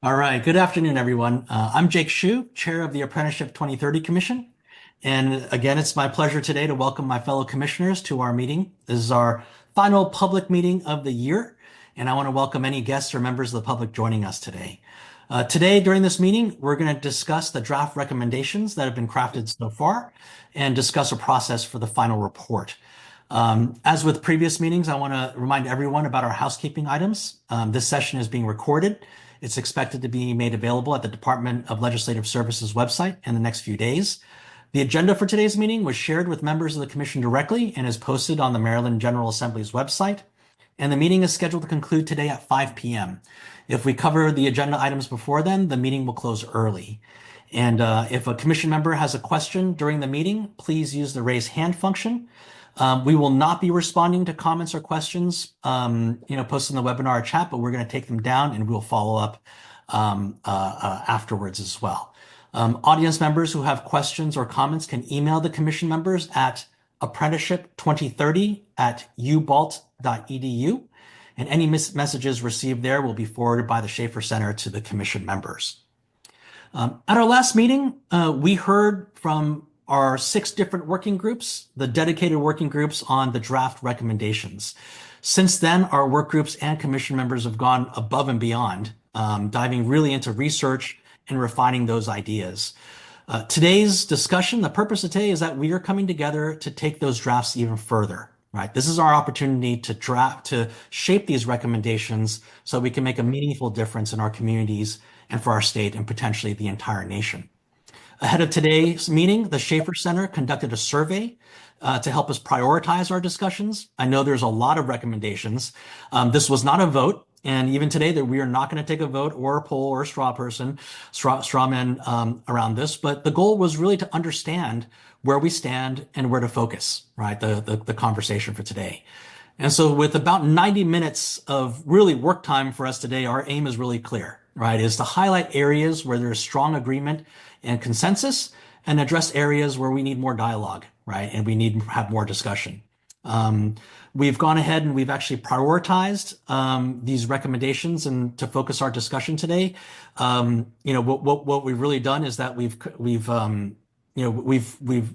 All right. Good afternoon, everyone. I'm Jake Shu, Chair of the Apprenticeship 2030 Commission. And again, it's my pleasure today to welcome my fellow commissioners to our meeting. This is our final public meeting of the year, and I want to welcome any guests or members of the public joining us today. Today, during this meeting, we're going to discuss the draft recommendations that have been crafted so far and discuss a process for the final report. As with previous meetings, I want to remind everyone about our housekeeping items. This session is being recorded. It's expected to be made available at the Department of Legislative Services website in the next few days. The agenda for today's meeting was shared with members of the Commission directly and is posted on the Maryland General Assembly's website. And the meeting is scheduled to conclude today at 5 p.m. If we cover the agenda items before then, the meeting will close early. And if a Commission member has a question during the meeting, please use the raise hand function. We will not be responding to comments or questions, posted in the webinar chat, but we're going to take them down and we'll follow up afterwards as well. Audience members who have questions or comments can email the commission members at apprenticeship2030@ubalt.edu, and any messages received there will be forwarded by the Schaefer Center to the commission members. At our last meeting, we heard from our 6 different working groups, the dedicated working groups on the draft recommendations. Since then, our work groups and commission members have gone above and beyond, diving really into research and refining those ideas. Today's discussion, the purpose of today is that we are coming together to take those drafts even further, right? This is our opportunity to shape these recommendations so we can make a meaningful difference in our communities and for our state and potentially the entire nation. Ahead of today's meeting, the Schaefer Center conducted a survey to help us prioritize our discussions. I know there's a lot of recommendations. This was not a vote, and even today that we are not going to take a vote or a poll or a straw man around this, but the goal was really to understand where we stand and where to focus, right? The conversation for today. And so with about 90 minutes of really work time for us today, our aim is really clear, right? Is to highlight areas where there's strong agreement and consensus and address areas where we need more dialogue, right? And we need to have more discussion. We've gone ahead and we've actually prioritized these recommendations and to focus our discussion today. What we've really done is that we've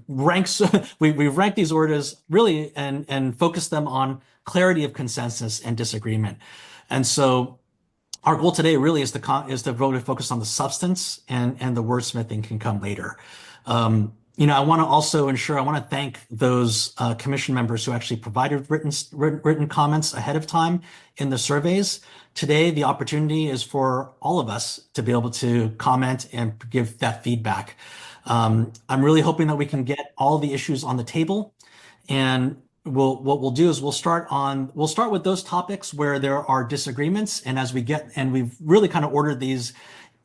ranked we've ranked these orders really and focused them on clarity of consensus and disagreement. And so our goal today really is to really focus on the substance, and the wordsmithing can come later. I want to thank those commission members who actually provided written comments ahead of time in the surveys. Today, the opportunity is for all of us to be able to comment and give that feedback. I'm really hoping that we can get all the issues on the table, and what we'll do is we'll start with those topics where there are disagreements, and we've really kind of ordered these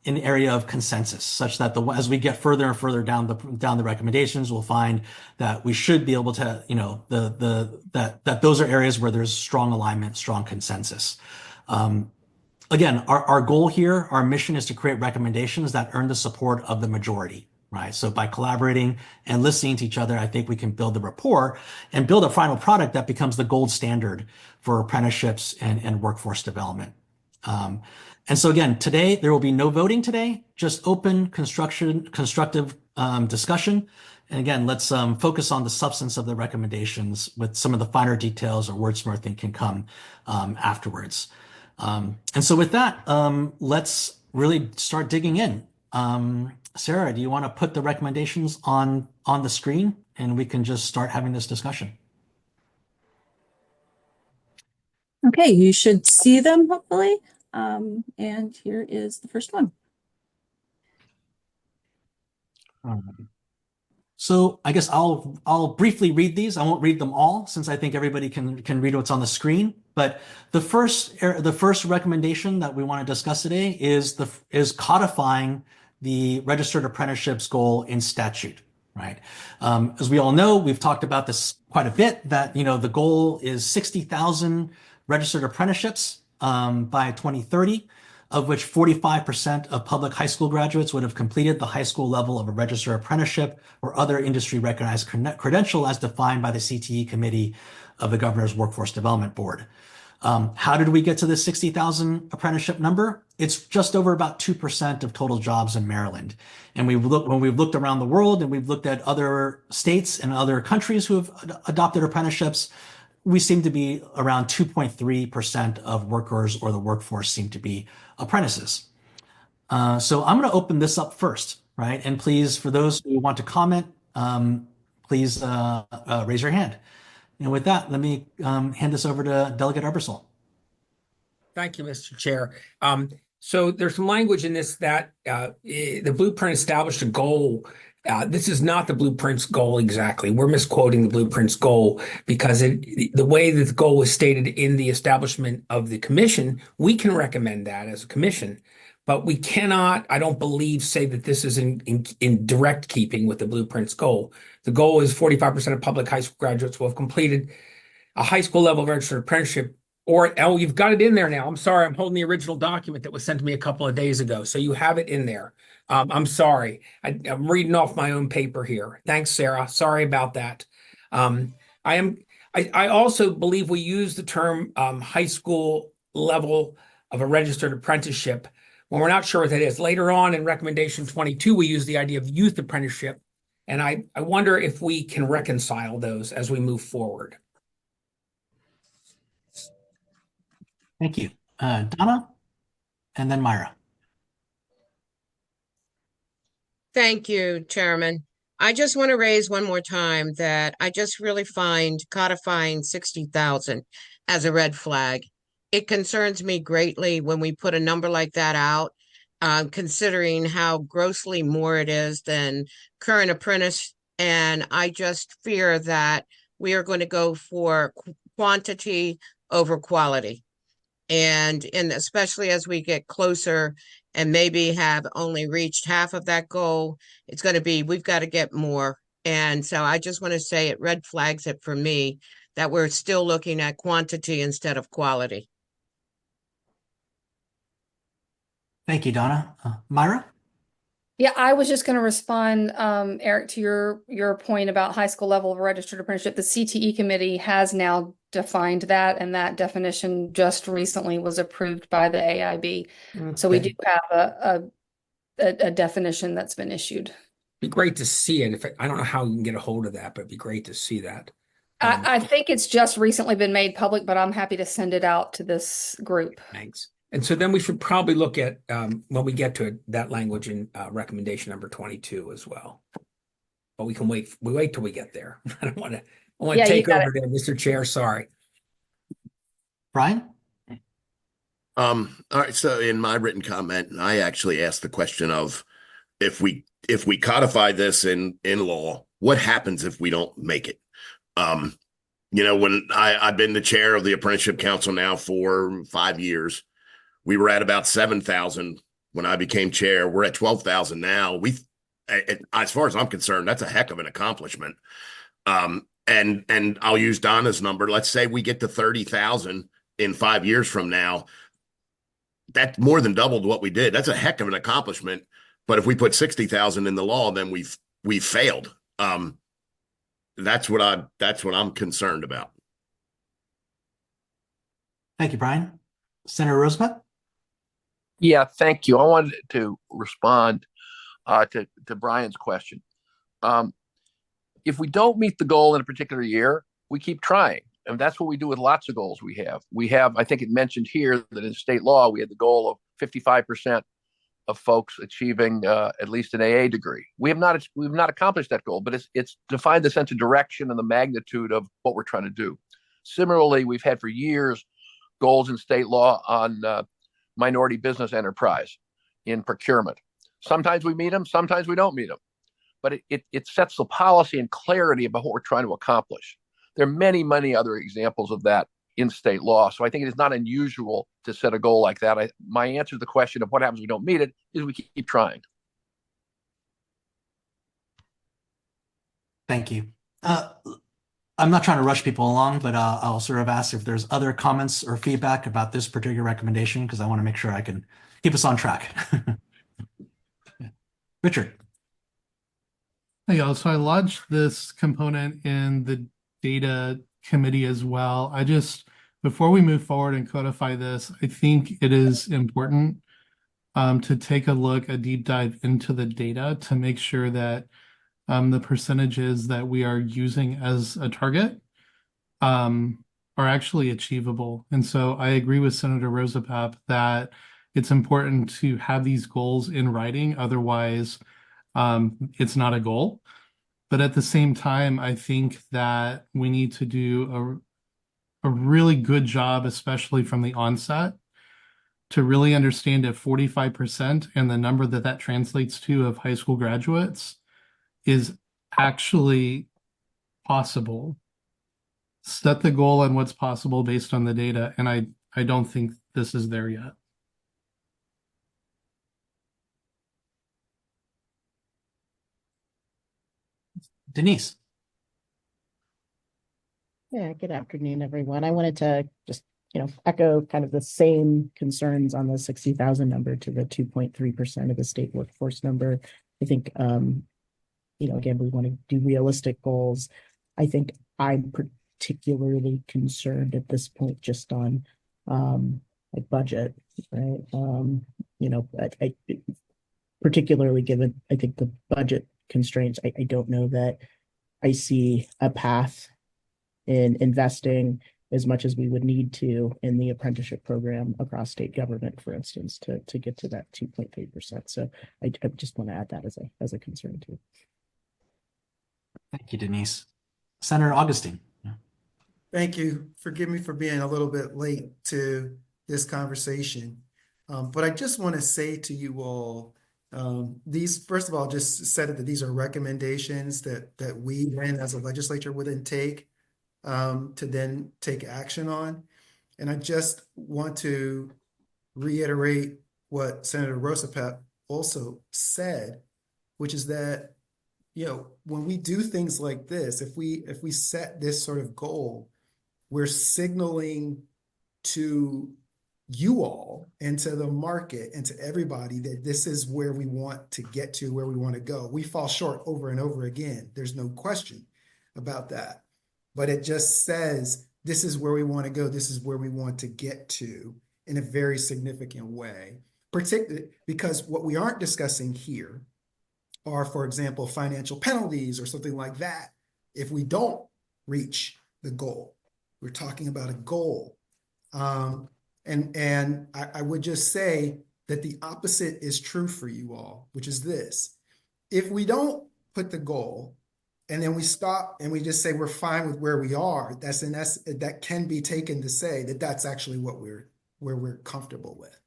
in the area of consensus, such that as we get further and further down the recommendations, we'll find that we should be able to, that those are areas where there's strong alignment, strong consensus. Again, our goal here, our mission is to create recommendations that earn the support of the majority. Right. So by collaborating and listening to each other, I think we can build the rapport and build a final product that becomes the gold standard for apprenticeships and workforce development. And so again, today, there will be no voting today, just open, constructive discussion. And again, let's focus on the substance of the recommendations with some of the finer details or wordsmithing can come afterwards. And so with that, let's really start digging in. Sarah, do you want to put the recommendations on the screen and we can just start having this discussion? Okay, you should see them hopefully. And here is the first one. So I guess I'll briefly read these. I won't read them all since I think everybody can read what's on the screen. But the first recommendation that we want to discuss today is codifying the registered apprenticeships goal in statute, right? As we all know, we've talked about this quite a bit, that, the goal is 60,000 registered apprenticeships by 2030, of which 45% of public high school graduates would have completed the high school level of a registered apprenticeship or other industry recognized credential as defined by the CTE committee of the Governor's Workforce Development Board. How did we get to this 60,000 apprenticeship number? It's just over about 2% of total jobs in Maryland. And when we've looked around the world and we've looked at other states and other countries who have adopted apprenticeships, we seem to be around 2.3% of workers or the workforce seem to be apprentices. So I'm going to open this up first, right? And please, for those who want to comment, please raise your hand. And with that, let me hand this over to Delegate Ebersol. Thank you, Mr. Chair. So there's some language in this that the blueprint established a goal. This is not the blueprint's goal exactly. We're misquoting the blueprint's goal because the way that the goal was stated in the establishment of the commission, we can recommend that as a commission, but we cannot, I don't believe, say that this is in direct keeping with the blueprint's goal. The goal is 45% of public high school graduates will have completed a high school level registered apprenticeship. Oh, you've got it in there now. I'm sorry. I'm holding the original document that was sent to me a couple of days ago. So you have it in there. I'm sorry. I'm reading off my own paper here. Thanks, Sarah. Sorry about that. I also believe we use the term high school level of a registered apprenticeship when we're not sure what that is. Later on in recommendation 22, we use the idea of youth apprenticeship. And I wonder if we can reconcile those as we move forward. Thank you. Donna, and then Myra. Thank you, Chairman. I just want to raise one more time that I just really find codifying 60,000 as a red flag. It concerns me greatly when we put a number like that out, considering how grossly more it is than current apprentice. And I just fear that we are going to go for quantity over quality. And especially as we get closer and maybe have only reached half of that goal, it's going to be, we've got to get more. And so I just want to say it red flags it for me that we're still looking at quantity instead of quality. Thank you, Donna. Myra? Yeah, I was just going to respond, Eric, to your point about high school level of registered apprenticeship. The CTE committee has now defined that, and that definition just recently was approved by the AIB. Okay. So we do have a definition that's been issued. Be great to see it. I don't know how you can get a hold of that, but it'd be great to see that. I think it's just recently been made public, but I'm happy to send it out to this group. Thanks. And so then we should probably look at when we get to it, that language in recommendation number 22 as well. But we can wait. We wait till we get there. I don't want to take over there, Mr. Chair. Sorry. Brian? All right. So in my written comment, I actually asked the question of if we codify this in law, what happens if we don't make it? When I've been the chair of the Apprenticeship Council now for 5 years. We were at about 7,000 when I became chair. We're at 12,000 now. As far as I'm concerned, that's a heck of an accomplishment. And I'll use Donna's number. Let's say we get to 30,000 in 5 years from now. That's more than doubled what we did. That's a heck of an accomplishment. But if we put 60,000 in the law, then we've failed. That's what I'm concerned about. Thank you, Brian. Senator Roosevelt? Yeah, thank you. I wanted to respond to Brian's question. If we don't meet the goal in a particular year, we keep trying. And that's what we do with lots of goals we have. We have, I think it mentioned here that in state law, we had the goal of 55% of folks achieving at least an AA degree. We've not accomplished that goal, but it's defined the sense of direction and the magnitude of what we're trying to do. Similarly, we've had for years goals in state law on minority business enterprise in procurement. Sometimes we meet them, sometimes we don't meet them. But it sets the policy and clarity about what we're trying to accomplish. There are many, many other examples of that in state law. So I think it is not unusual to set a goal like that. My answer to the question of what happens if we don't meet it is we keep trying. Thank you. I'm not trying to rush people along, but I'll sort of ask if there's other comments or feedback about this particular recommendation, because I want to make sure I can keep us on track. Richard. Hey, y'all. So I lodged this component in the data committee as well. I just before we move forward and codify this, I think it is important to take a deep dive into the data to make sure that the percentages that we are using as a target are actually achievable. And so I agree with Senator Rosapap that it's important to have these goals in writing. Otherwise, it's not a goal. But at the same time, I think that we need to do a really good job, especially from the onset, to really understand if 45% and the number that that translates to of high school graduates is actually possible. Set the goal on what's possible based on the data, and I don't think this is there yet. Denise. Yeah, good afternoon, everyone. I wanted to just, echo kind of the same concerns on the 60,000 number to the 2.3% of the state workforce number. I think, again, we want to do realistic goals. I think I'm particularly concerned at this point just on like budget, right? I particularly given, I think, the budget constraints, I don't know that I see a path in investing as much as we would need to in the apprenticeship program across state government, for instance, to get to that 2.3%. So I just want to add that as a concern too. Thank you, Denise. Senator Augustine. Thank you. Forgive me for being a little bit late to this conversation. But I just want to say to you all, these, first of all, just said that these are recommendations that we then as a legislature would then take to then take action on. And I just want to reiterate what Senator Rosapap also said, which is that, when we do things like this, if we set this sort of goal, we're signaling to you all and to the market and to everybody that this is where we want to get to, where we want to go. We fall short over and over again. There's no question about that. But it just says, this is where we want to go. This is where we want to get to in a very significant way, particularly because what we aren't discussing here are, for example, financial penalties or something like that if we don't reach the goal. We're talking about a goal. And I would just say that the opposite is true for you all, which is this. If we don't put the goal and then we stop and we just say we're fine with where we are, that can be taken to say that that's actually where we're comfortable with,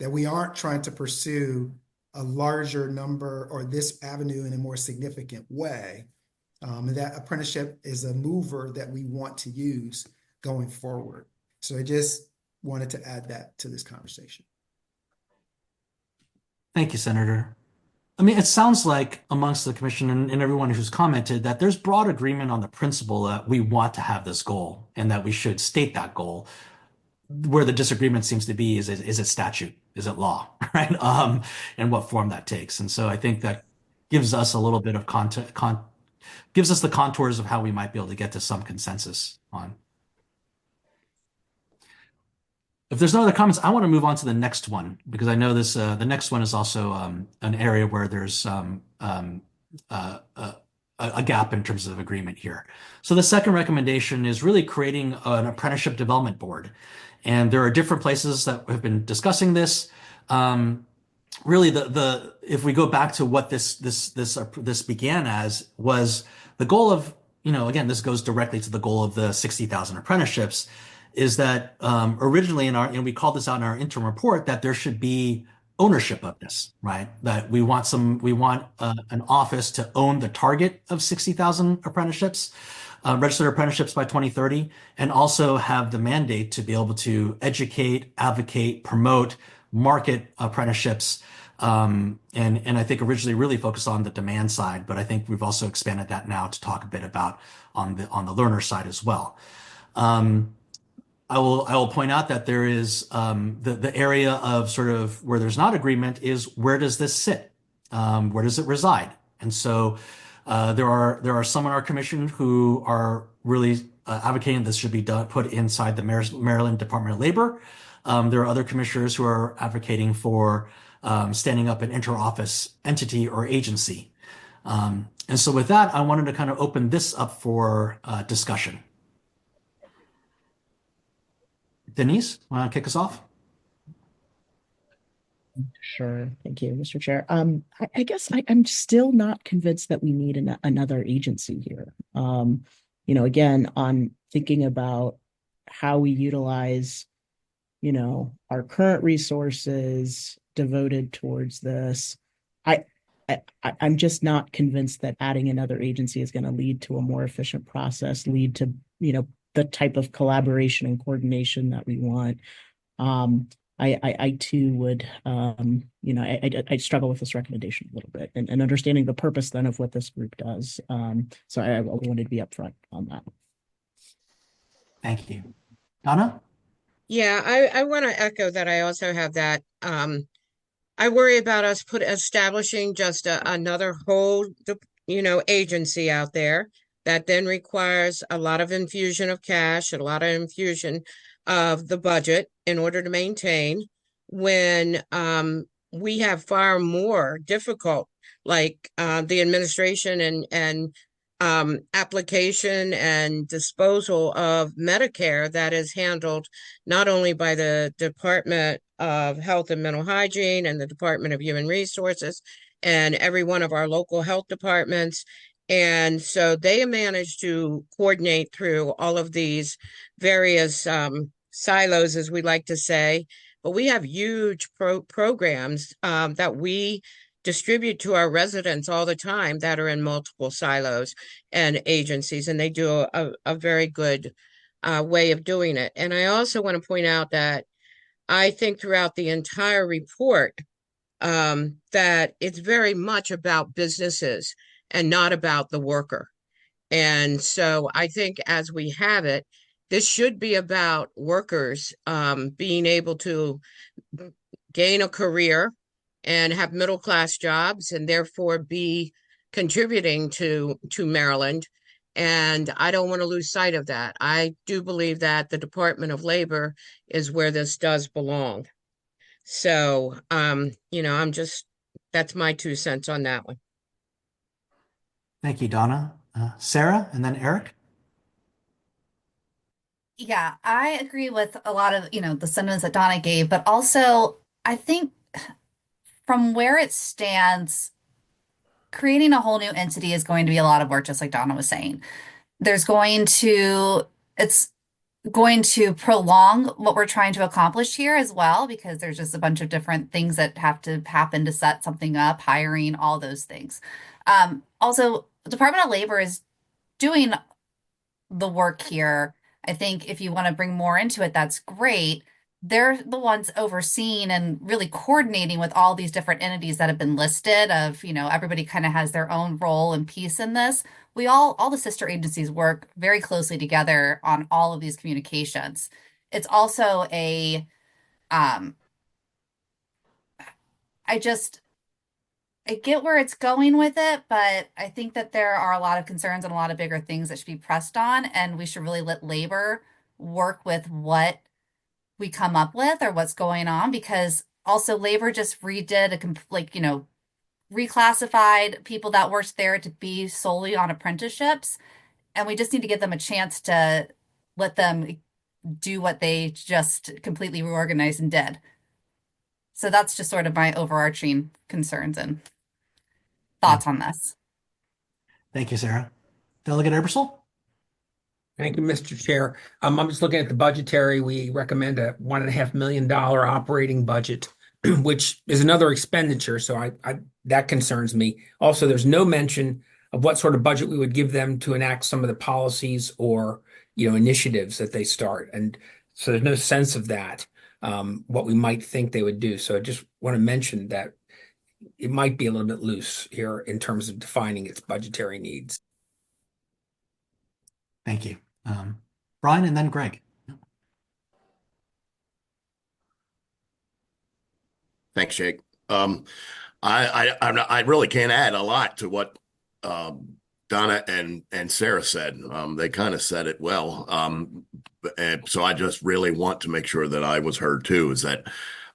that we aren't trying to pursue a larger number or this avenue in a more significant way. And that apprenticeship is a mover that we want to use going forward. So I just wanted to add that to this conversation. Thank you, Senator. I mean, it sounds like amongst the commission and everyone who's commented that there's broad agreement on the principle that we want to have this goal and that we should state that goal. Where the disagreement seems to be is it statute? Is it law? Right? And what form that takes. And so I think that gives us a little bit of gives us the contours of how we might be able to get to some consensus on. If there's no other comments, I want to move on to the next one because I know this. The next one is also an area where there's a gap in terms of agreement here. So the second recommendation is really creating an apprenticeship development board, and there are different places that have been discussing this. Really, if we go back to what this began as was the goal of, again, this goes directly to the goal of the 60,000 apprenticeships. Is that originally we called this out in our interim report that there should be ownership of this, right? That we want an office to own the target of 60,000 apprenticeships, registered apprenticeships by 2030, and also have the mandate to be able to educate, advocate, promote, market apprenticeships. And I think originally really focused on the demand side, but I think we've also expanded that now to talk a bit about on the learner side as well. I will point out that there is the area of sort of where there's not agreement is where does this sit? Where does it reside? And so there are some on our commission who are really advocating this should be put inside the Maryland Department of Labor. There are other commissioners who are advocating for standing up an interoffice entity or agency. And so with that, I wanted to kind of open this up for discussion. Denise, want to kick us off? Sure. Thank you, Mr. Chair. I guess I'm still not convinced that we need another agency here. Again, on thinking about how we utilize, our current resources devoted towards this, I'm just not convinced that adding another agency is going to lead to a more efficient process, lead to, the type of collaboration and coordination that we want. I too would, I struggle with this recommendation a little bit and understanding the purpose then of what this group does. So I wanted to be upfront on that. Thank you. Donna? Yeah, I want to echo that. I also have that. I worry about us establishing just another whole, agency out there that then requires a lot of infusion of cash, a lot of infusion of the budget in order to maintain when we have far more difficult, like the administration and application and disposal of Medicare that is handled not only by the Department of Health and Mental Hygiene and the Department of Human Resources and every one of our local health departments. And so they managed to coordinate through all of these various silos, as we like to say. But we have huge programs that we distribute to our residents all the time that are in multiple silos and agencies, and they do a very good way of doing it. And I also want to point out that I think throughout the entire report that it's very much about businesses and not about the worker. And so I think as we have it, this should be about workers being able to gain a career and have middle class jobs and therefore be contributing to Maryland. And I don't want to lose sight of that. I do believe that the Department of Labor is where this does belong. So, that's my 2 cents on that one. Thank you, Donna. Sarah, and then Eric. Yeah, I agree with a lot of, the sentiments that Donna gave, but also I think from where it stands, creating a whole new entity is going to be a lot of work, just like Donna was saying. It's going to prolong what we're trying to accomplish here as well, because there's just a bunch of different things that have to happen to set something up, hiring, all those things. Also, Department of Labor is doing the work here. I think if you want to bring more into it, that's great. They're the ones overseeing and really coordinating with all these different entities that have been listed of, everybody kind of has their own role and piece in this. All the sister agencies work very closely together on all of these communications. It's also I get where it's going with it, but I think that there are a lot of concerns and a lot of bigger things that should be pressed on, and we should really let labor work with what we come up with or what's going on, because also labor just reclassified people that worked there to be solely on apprenticeships, and we just need to give them a chance to let them do what they just completely reorganized and did. So that's just sort of my overarching concerns and thoughts on this. Thank you, Sarah. Delegate Ebersol? Thank you, Mr. Chair. I'm just looking at the budgetary. We recommend a $1.5 million operating budget, which is another expenditure. So that concerns me. Also, there's no mention of what sort of budget we would give them to enact some of the policies or initiatives that they start. And so there's no sense of that, what we might think they would do. So I just want to mention that it might be a little bit loose here in terms of defining its budgetary needs. Thank you. Brian, and then Greg. Thanks, Jake. I really can't add a lot to what Donna and Sarah said. They kind of said it well. And so I just really want to make sure that I was heard too, is that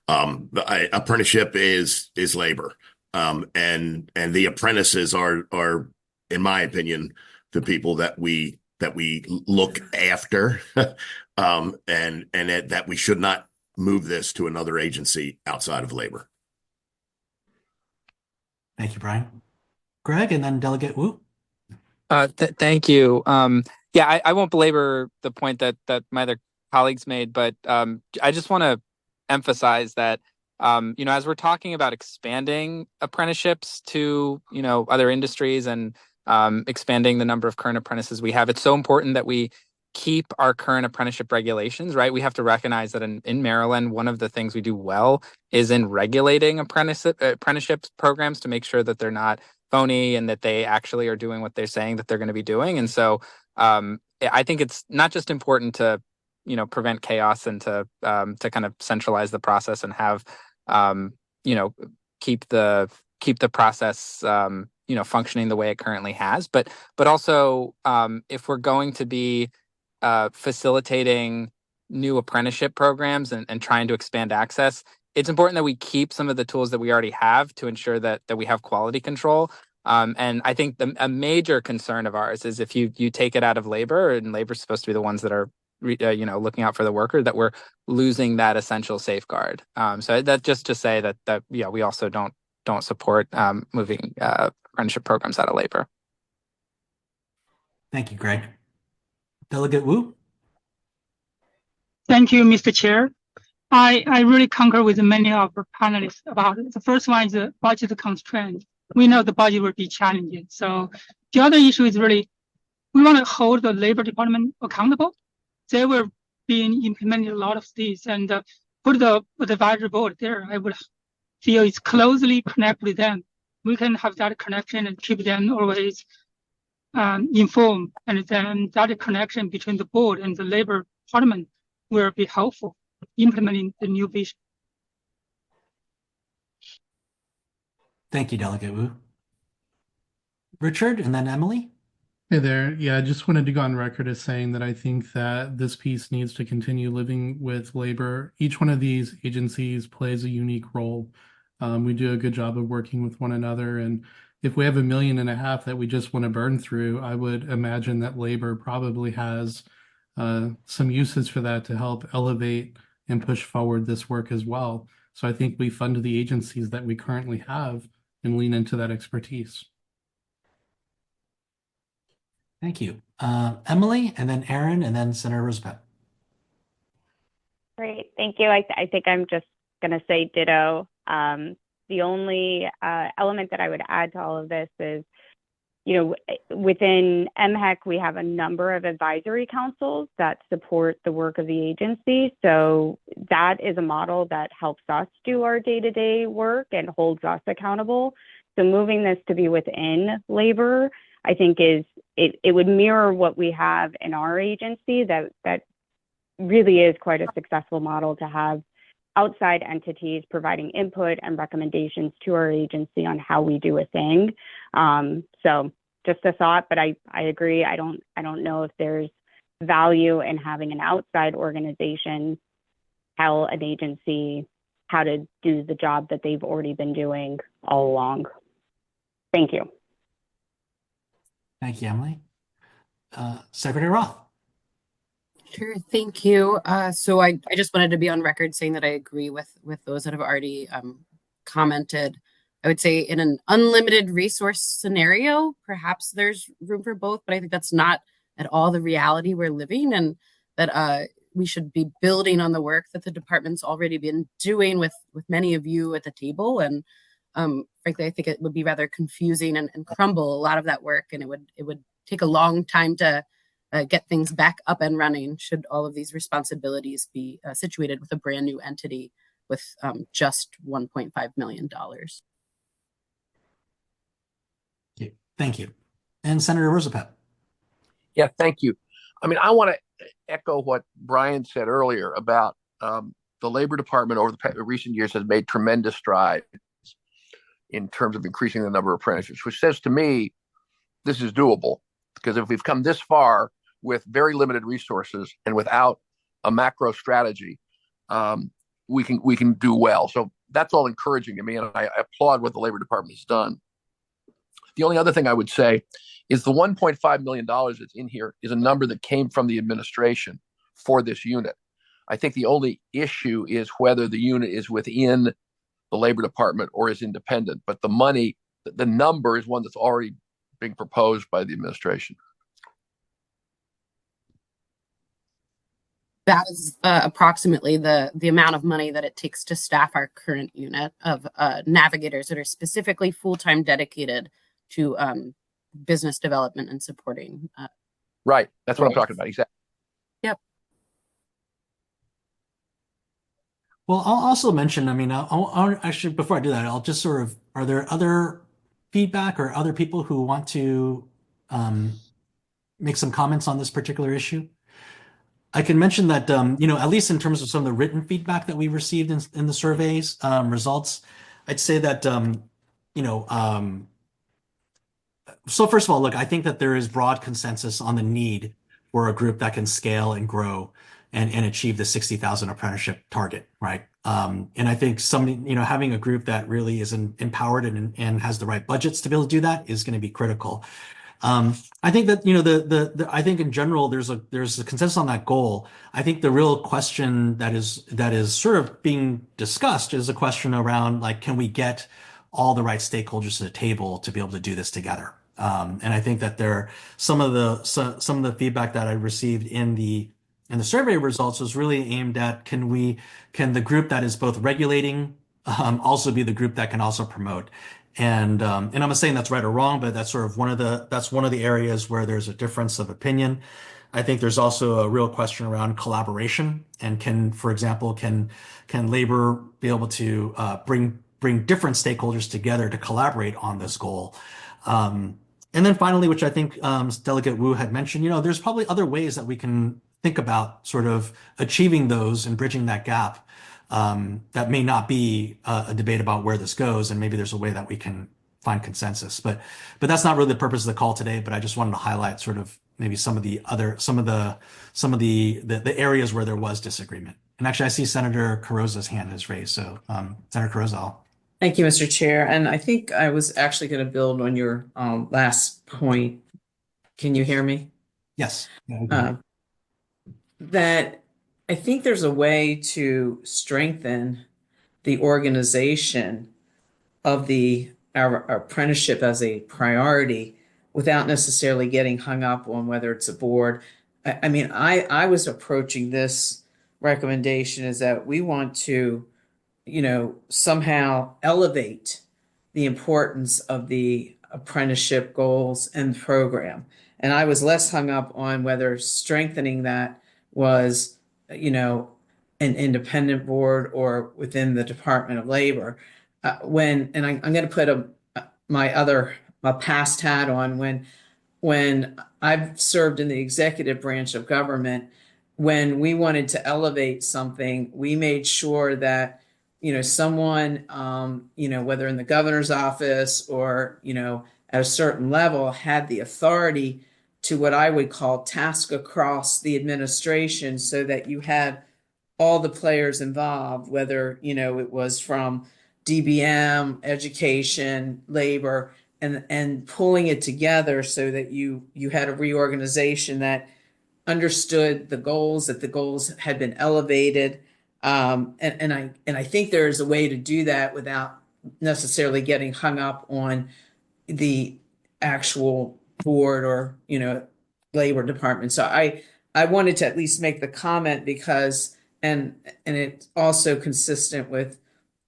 apprenticeship is labor. And the apprentices are, in my opinion, the people that we look after. And that we should not move this to another agency outside of labor. Thank you, Brian. Greg, and then Delegate Wu. Thank you. Yeah, I won't belabor the point that my other colleagues made, but I just want to emphasize that as we're talking about expanding apprenticeships to other industries and expanding the number of current apprentices we have, it's so important that we keep our current apprenticeship regulations, right? We have to recognize that in Maryland, one of the things we do well is in regulating apprenticeship programs to make sure that they're not phony and that they actually are doing what they're saying that they're going to be doing. And so I think it's not just important to prevent chaos and to kind of centralize the process and have keep the process functioning the way it currently has, but also if we're going to be facilitating new apprenticeship programs and trying to expand access, it's important that we keep some of the tools that we already have to ensure that we have quality control. And I think a major concern of ours is if you take it out of labor, and labor's supposed to be the ones that are looking out for the worker, that we're losing that essential safeguard. So that just to say that we also don't support moving apprenticeship programs out of labor. Thank you, Greg. Delegate Wu. Thank you, Mr. Chair. I really concur with many of our panelists about it. The first one is the budget constraint. We know the budget will be challenging. So the other issue is really, we want to hold the Labor Department accountable. They were being implementing a lot of these, and put the advisory board there. I would feel it's closely connected with them. We can have that connection and keep them always informed, and then that connection between the board and the Labor Department will be helpful implementing the new vision. Thank you, Delegate Wu. Richard, and then Emily. Hey there. Yeah, I just wanted to go on record as saying that I think that this piece needs to continue living with labor. Each one of these agencies plays a unique role. We do a good job of working with one another. And if we have $1.5 million that we just want to burn through, I would imagine that labor probably has some uses for that to help elevate and push forward this work as well. So I think we fund the agencies that we currently have and lean into that expertise. Thank you. Emily, and then Aaron, and then Senator Roosevelt. Great, thank you. I think I'm just going to say ditto. The only element that I would add to all of this is, within MHEC, we have a number of advisory councils that support the work of the agency. So that is a model that helps us do our day-to-day work and holds us accountable. So moving this to be within labor, I think it would mirror what we have in our agency that really is quite a successful model to have outside entities providing input and recommendations to our agency on how we do a thing. So just a thought, but I agree. I don't know if there's value in having an outside organization tell an agency how to do the job that they've already been doing all along. Thank you. Thank you, Emily. Secretary Roth. Sure, thank you. So I just wanted to be on record saying that I agree with those that have already commented. I would say in an unlimited resource scenario, perhaps there's room for both, but I think that's not at all the reality we're living, and that we should be building on the work that the department's already been doing with many of you at the table. And frankly, I think it would be rather confusing and crumble a lot of that work, and it would take a long time to get things back up and running should all of these responsibilities be situated with a brand new entity with just $1.5 million. Thank you. And Senator Roosevelt. Yeah, thank you. I mean, I want to echo what Brian said earlier about the Labor Department over the recent years has made tremendous strides in terms of increasing the number of apprenticeships, which says to me this is doable, because if we've come this far with very limited resources and without a macro strategy, we can do well. So that's all encouraging to me, and I applaud what the Labor Department has done. The only other thing I would say is the $1.5 million that's in here is a number that came from the administration for this unit. I think the only issue is whether the unit is within the Labor Department or is independent. But the money, the number is one that's already being proposed by the administration. That is approximately the amount of money that it takes to staff our current unit of navigators that are specifically full-time dedicated to business development and supporting. Right. That's what I'm growth. talking about. Exactly. Yep. Well, I'll also mention, I mean, I'll actually, before I do that, I'll just sort of, are there other feedback or other people who want to make some comments on this particular issue? I can mention that, at least in terms of some of the written feedback that we received in the surveys results, I'd say that, so first of all, look, I think that there is broad consensus on the need for a group that can scale and grow and achieve the 60,000 apprenticeship target, right? And I think having a group that really is empowered and has the right budgets to be able to do that is going to be critical. I think that I think in general there's a consensus on that goal. I think the real question that is sort of being discussed is a question around, like, can we get all the right stakeholders to the table to be able to do this together? And I think that some of the feedback that I received in the survey results was really aimed at, can the group that is both regulating also be the group that can also promote? And I'm not saying that's right or wrong, but that's sort of one of the areas where there's a difference of opinion. I think there's also a real question around collaboration, and for example, can labor be able to bring different stakeholders together to collaborate on this goal? And then finally, which I think Delegate Wu had mentioned, there's probably other ways that we can think about sort of achieving those and bridging that gap. That may not be a debate about where this goes, and maybe there's a way that we can find consensus. But that's not really the purpose of the call today. But I just wanted to highlight sort of maybe some of the areas where there was disagreement. And actually, I see Senator Carrozza's hand is raised. So Senator Carrozza. Thank you, Mr. Chair. And I think I was actually going to build on your last point. Can you hear me? Yes. That I think there's a way to strengthen the organization of our apprenticeship as a priority without necessarily getting hung up on whether it's a board. I mean, I was approaching this recommendation is that we want to, somehow elevate the importance of the apprenticeship goals and program. And I was less hung up on whether strengthening that was, an independent board or within the Department of Labor. I'm going to put my past hat on. When I've served in the executive branch of government, when we wanted to elevate something, we made sure that someone, whether in the governor's office or, at a certain level, had the authority to what I would call task across the administration, so that you had all the players involved, whether, it was from DBM, education, labor, and pulling it together so that you had a reorganization that understood the goals, that the goals had been elevated. And I think there is a way to do that without necessarily getting hung up on the actual board or, labor department. So I wanted to at least make the comment because, and it's also consistent with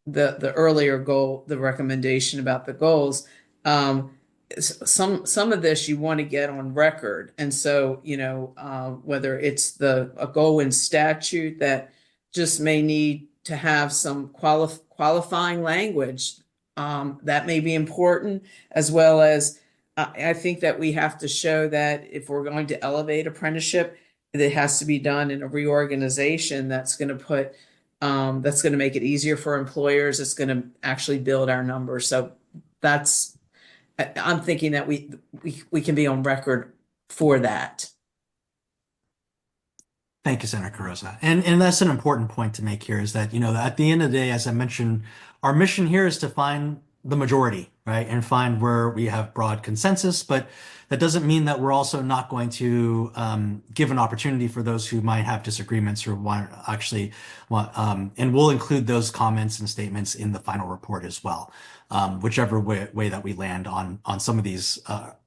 the earlier goal, the recommendation about the goals. Some of this you want to get on record. And so, whether it's a goal in statute that just may need to have some qualifying language, that may be important, as well as I think that we have to show that if we're going to elevate apprenticeship, it has to be done in a reorganization that's going to make it easier for employers. It's going to actually build our numbers. So that's I'm thinking that we can be on record for that. Thank you, Senator Carrozza. And that's an important point to make here is that, at the end of the day, as I mentioned, our mission here is to find the majority, right? And find where we have broad consensus, but that doesn't mean that we're also not going to give an opportunity for those who might have disagreements or and we'll include those comments and statements in the final report as well, whichever way that we land on some of these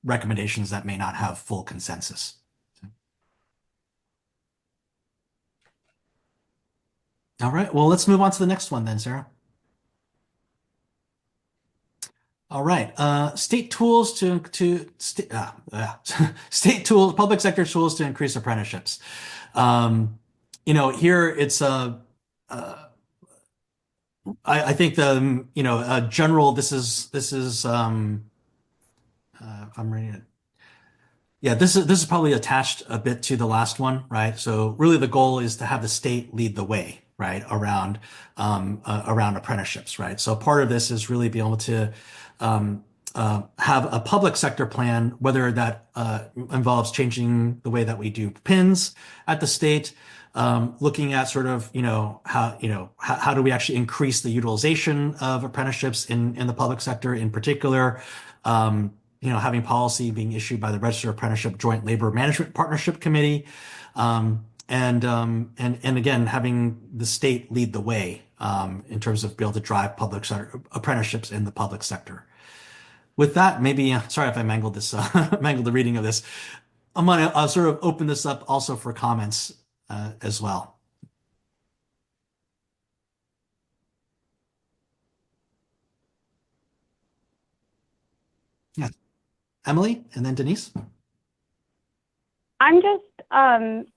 recommendations that may not have full consensus. All right, well, let's move on to the next one then, Sarah. All right, state tools state tools, public sector tools to increase apprenticeships. Here it's I think the general. This is I'm reading it. Yeah, this is probably attached a bit to the last one, right? So really, the goal is to have the state lead the way, right, around apprenticeships, right? So part of this is really being able to have a public sector plan, whether that involves changing the way that we do PINs at the state, looking at sort of how do we actually increase the utilization of apprenticeships in the public sector in particular. Having policy being issued by the Registered Apprenticeship Joint Labor Management Partnership Committee, and again having the state lead the way in terms of being able to drive public sector apprenticeships in the public sector. With that, maybe sorry if I mangled this, mangled the reading of this. I'm gonna sort of open this up also for comments as well. Yeah. Emily, and then Denise. I'm just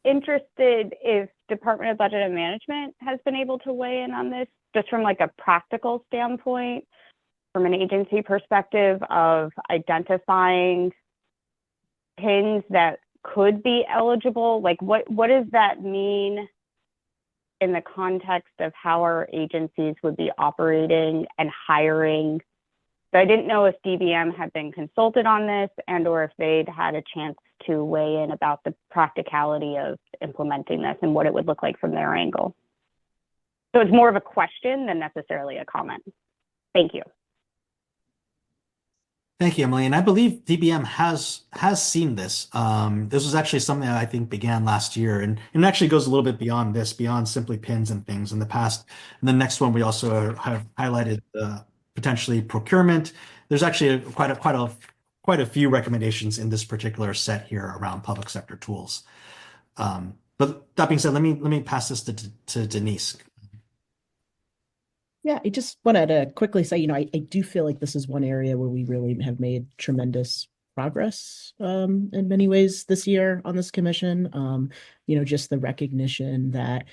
interested if Department of Budget and Management has been able to weigh in on this, just from like a practical standpoint, from an agency perspective of identifying PINs that could be eligible. Like what does that mean in the context of how our agencies would be operating and hiring? So I didn't know if DBM had been consulted on this or if they'd had a chance to weigh in about the practicality of implementing this and what it would look like from their angle. So it's more of a question than necessarily a comment. Thank you. Thank you, Emily. And I believe DBM has seen this. This was actually something that I think began last year, and it actually goes a little bit beyond this, beyond simply pins and things in the past. And the next one we also have highlighted potentially procurement. There's actually quite a few recommendations in this particular set here around public sector tools. But that being said, let me pass this to Denise. Yeah, I just wanted to quickly say, I do feel like this is one area where we really have made tremendous progress in many ways this year on this commission. Just the recognition that,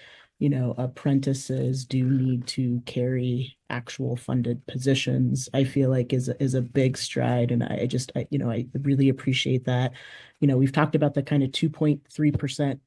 apprentices do need to carry actual funded positions, I feel like is a big stride. And I really appreciate that. We've talked about the kind of 2.3%,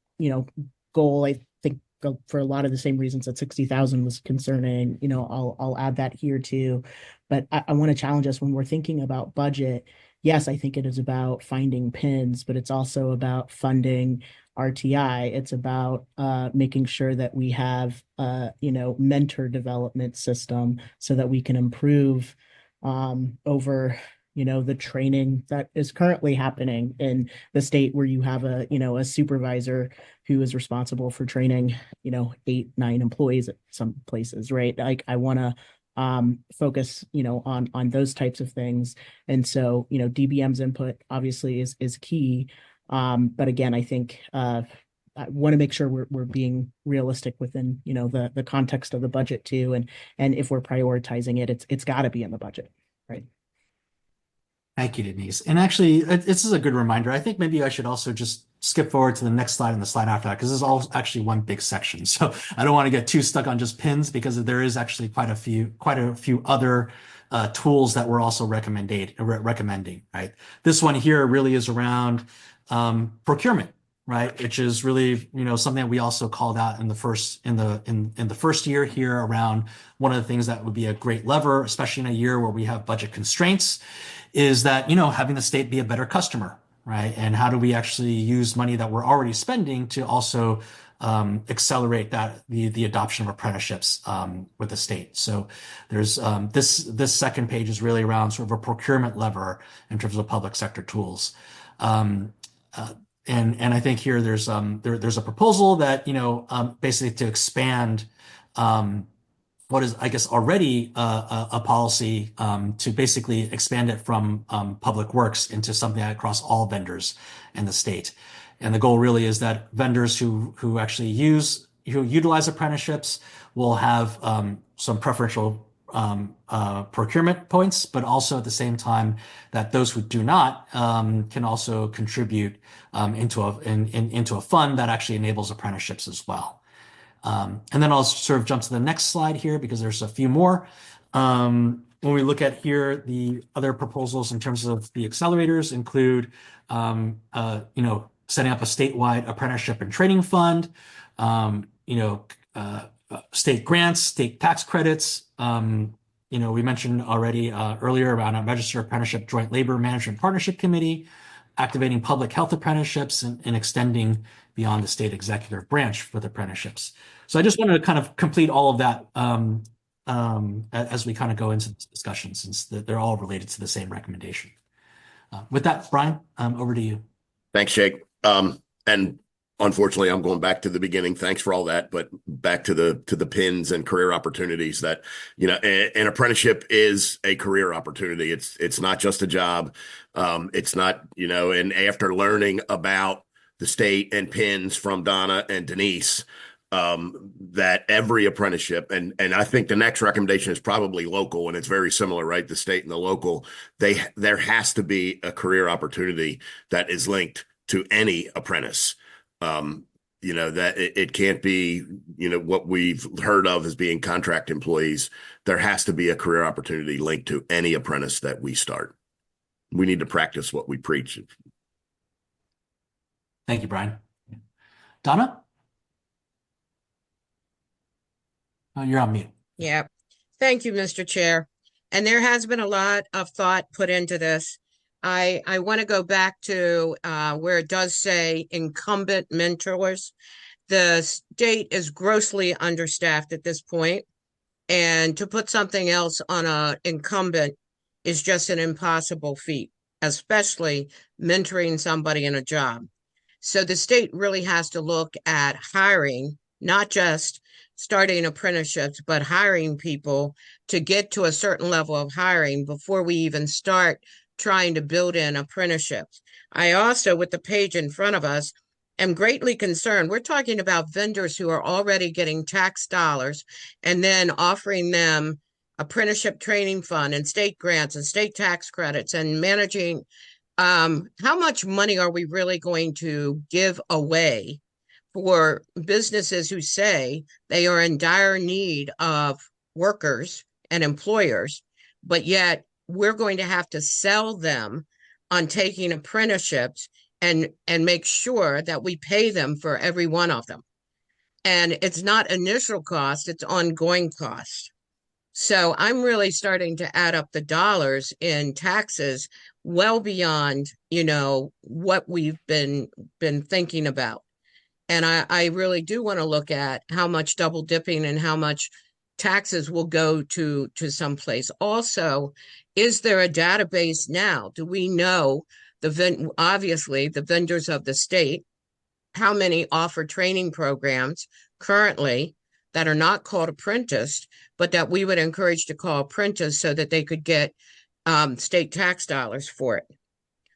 goal. I think for a lot of the same reasons that 60,000 was concerning, I'll add that here too. But I want to challenge us when we're thinking about budget. Yes, I think it is about finding pins, but it's also about funding RTI. It's about making sure that we have mentor development system so that we can improve over the training that is currently happening in the state, where you have a supervisor who is responsible for training 8, 9 employees at some places, right? Like I want to focus on those types of things. And so DBM's input obviously is key, but again, I think I want to make sure we're being realistic within the context of the budget too, and if we're prioritizing it, it's got to be in the budget, right? Thank you, Denise. And actually, this is a good reminder. I think maybe I should also just skip forward to the next slide and the slide after that, because this is all actually one big section. So I don't want to get too stuck on just pins, because there is actually quite a few other tools that we're also recommending, right? This one here really is around procurement, right? Which is really, something that we also called out in the first year here around one of the things that would be a great lever, especially in a year where we have budget constraints, is that, having the state be a better customer, right? And how do we actually use money that we're already spending to also accelerate the adoption of apprenticeships with the state. So there's this second page is really around sort of a procurement lever in terms of public sector tools. And I think here there's a proposal that basically to expand what is, I guess, already a policy to basically expand it from public works into something across all vendors in the state. And the goal really is that vendors who actually utilize apprenticeships will have some preferential procurement points, but also at the same time that those who do not can also contribute into a fund that actually enables apprenticeships as well. And then I'll sort of jump to the next slide here because there's a few more. When we look at here, the other proposals in terms of the accelerators include, setting up a statewide apprenticeship and training fund, state grants, state tax credits. We mentioned already earlier around a registered apprenticeship joint labor management partnership committee, activating public health apprenticeships and extending beyond the state executive branch with apprenticeships. So I just wanted to kind of complete all of that as we kind of go into this discussion, since they're all related to the same recommendation. With that, Brian, over to you. Thanks, Jake. And unfortunately, I'm going back to the beginning. Thanks for all that, but back to the pins and career opportunities that, an apprenticeship is a career opportunity. It's not just a job. It's not, and after learning about the state and pins from Donna and Denise, that every apprenticeship, and I think the next recommendation is probably local, and it's very similar, right? The state and the local, there has to be a career opportunity that is linked to any apprentice. That it can't be, what we've heard of as being contract employees. There has to be a career opportunity linked to any apprentice that we start. We need to practice what we preach. Thank you, Brian. Donna? Oh, you're on mute. Yeah. Thank you, Mr. Chair. And there has been a lot of thought put into this. I want to go back to where it does say incumbent mentors. The state is grossly understaffed at this point, and to put something else on an incumbent is just an impossible feat, especially mentoring somebody in a job. So the state really has to look at hiring, not just starting apprenticeships, but hiring people to get to a certain level of hiring before we even start trying to build in apprenticeships. I also, with the page in front of us, am greatly concerned. We're talking about vendors who are already getting tax dollars and then offering them apprenticeship training fund and state grants and state tax credits and managing. How much money are we really going to give away for businesses who say they are in dire need of workers and employers, but yet we're going to have to sell them on taking apprenticeships and make sure that we pay them for every one of them. And it's not initial cost, it's ongoing cost. So I'm really starting to add up the dollars in taxes well beyond, what we've been thinking about. And I really do want to look at how much double dipping and how much taxes will go to someplace. Also, is there a database now? Do we know obviously the vendors of the state, how many offer training programs currently that are not called apprentice, but that we would encourage to call apprentice so that they could get state tax dollars for it?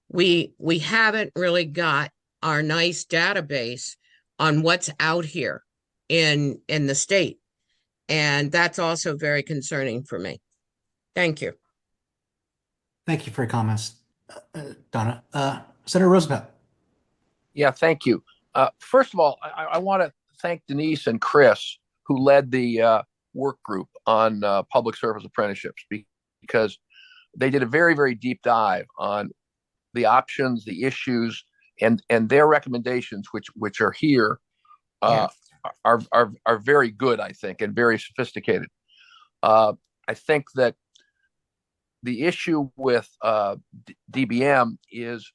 We haven't really got our nice database on what's out here in the state. And that's also very concerning for me. Thank you. Thank you for your comments, Donna. Senator Roosevelt. Yeah, thank you. First of all, I want to thank Denise and Chris, who led the work group on public service apprenticeships, because they did a very, very deep dive on the options, the issues, and their recommendations, which are here, are very good, I think, and very sophisticated. I think that the issue with DBM is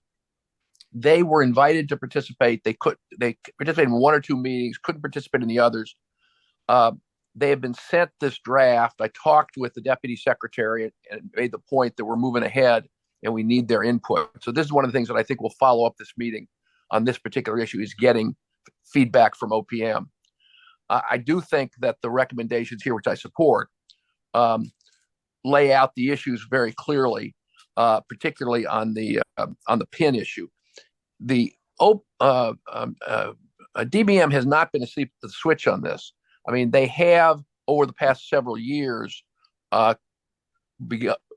they were invited to participate. They participated in one or two meetings, couldn't participate in the others. They have been sent this draft. I talked with the deputy secretary and made the point that we're moving ahead and we need their input. So this is one of the things that I think will follow up this meeting on this particular issue, is getting feedback from OPM. I do think that the recommendations here, which I support, lay out the issues very clearly, particularly on the PIN issue. The DBM has not been asleep at the switch on this. I mean, they have over the past several years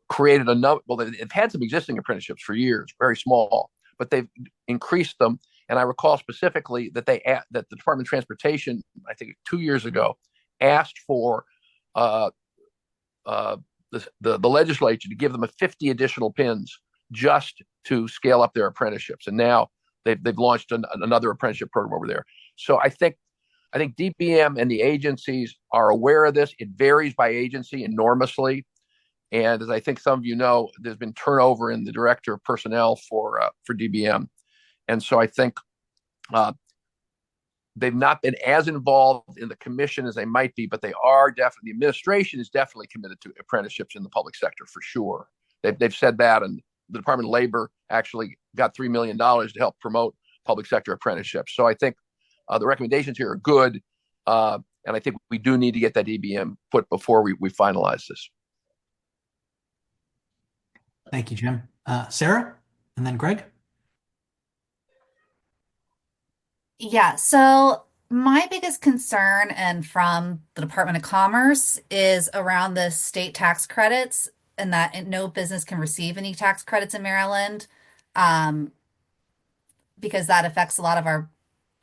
created a number. Well, they've had some existing apprenticeships for years, very small, but they've increased them. And I recall specifically that that the Department of Transportation, I think 2 years ago, asked for the legislature to give them 50 additional pins just to scale up their apprenticeships. And now they've launched another apprenticeship program over there. So I think DPM and the agencies are aware of this. It varies by agency enormously. And as I think some of you know, there's been turnover in the director of personnel for DBM. And so I think they've not been as involved in the commission as they might be, but they are definitely, the administration is definitely committed to apprenticeships in the public sector for sure. They've said that, and the Department of Labor actually got $3 million to help promote public sector apprenticeships. So I think the recommendations here are good, and I think we do need to get that DBM put before we finalize this. Thank you, Jim. Sarah, and then Greg. Yeah, so my biggest concern, and from the Department of Commerce, is around the state tax credits, and that no business can receive any tax credits in Maryland, because that affects a lot of our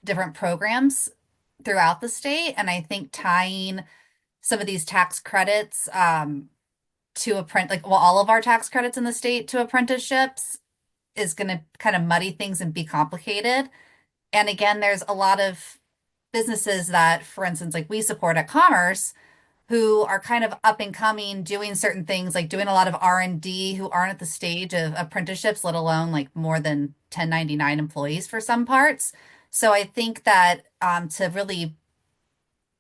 different programs throughout the state. And I think tying some of these tax credits to all of our tax credits in the state to apprenticeships is going to kind of muddy things and be complicated. And again, there's a lot of businesses that, for instance, like we support at Commerce, who are kind of up and coming, doing certain things, like doing a lot of R&D, who aren't at the stage of apprenticeships, let alone like more than 1099 employees for some parts. So I think that to really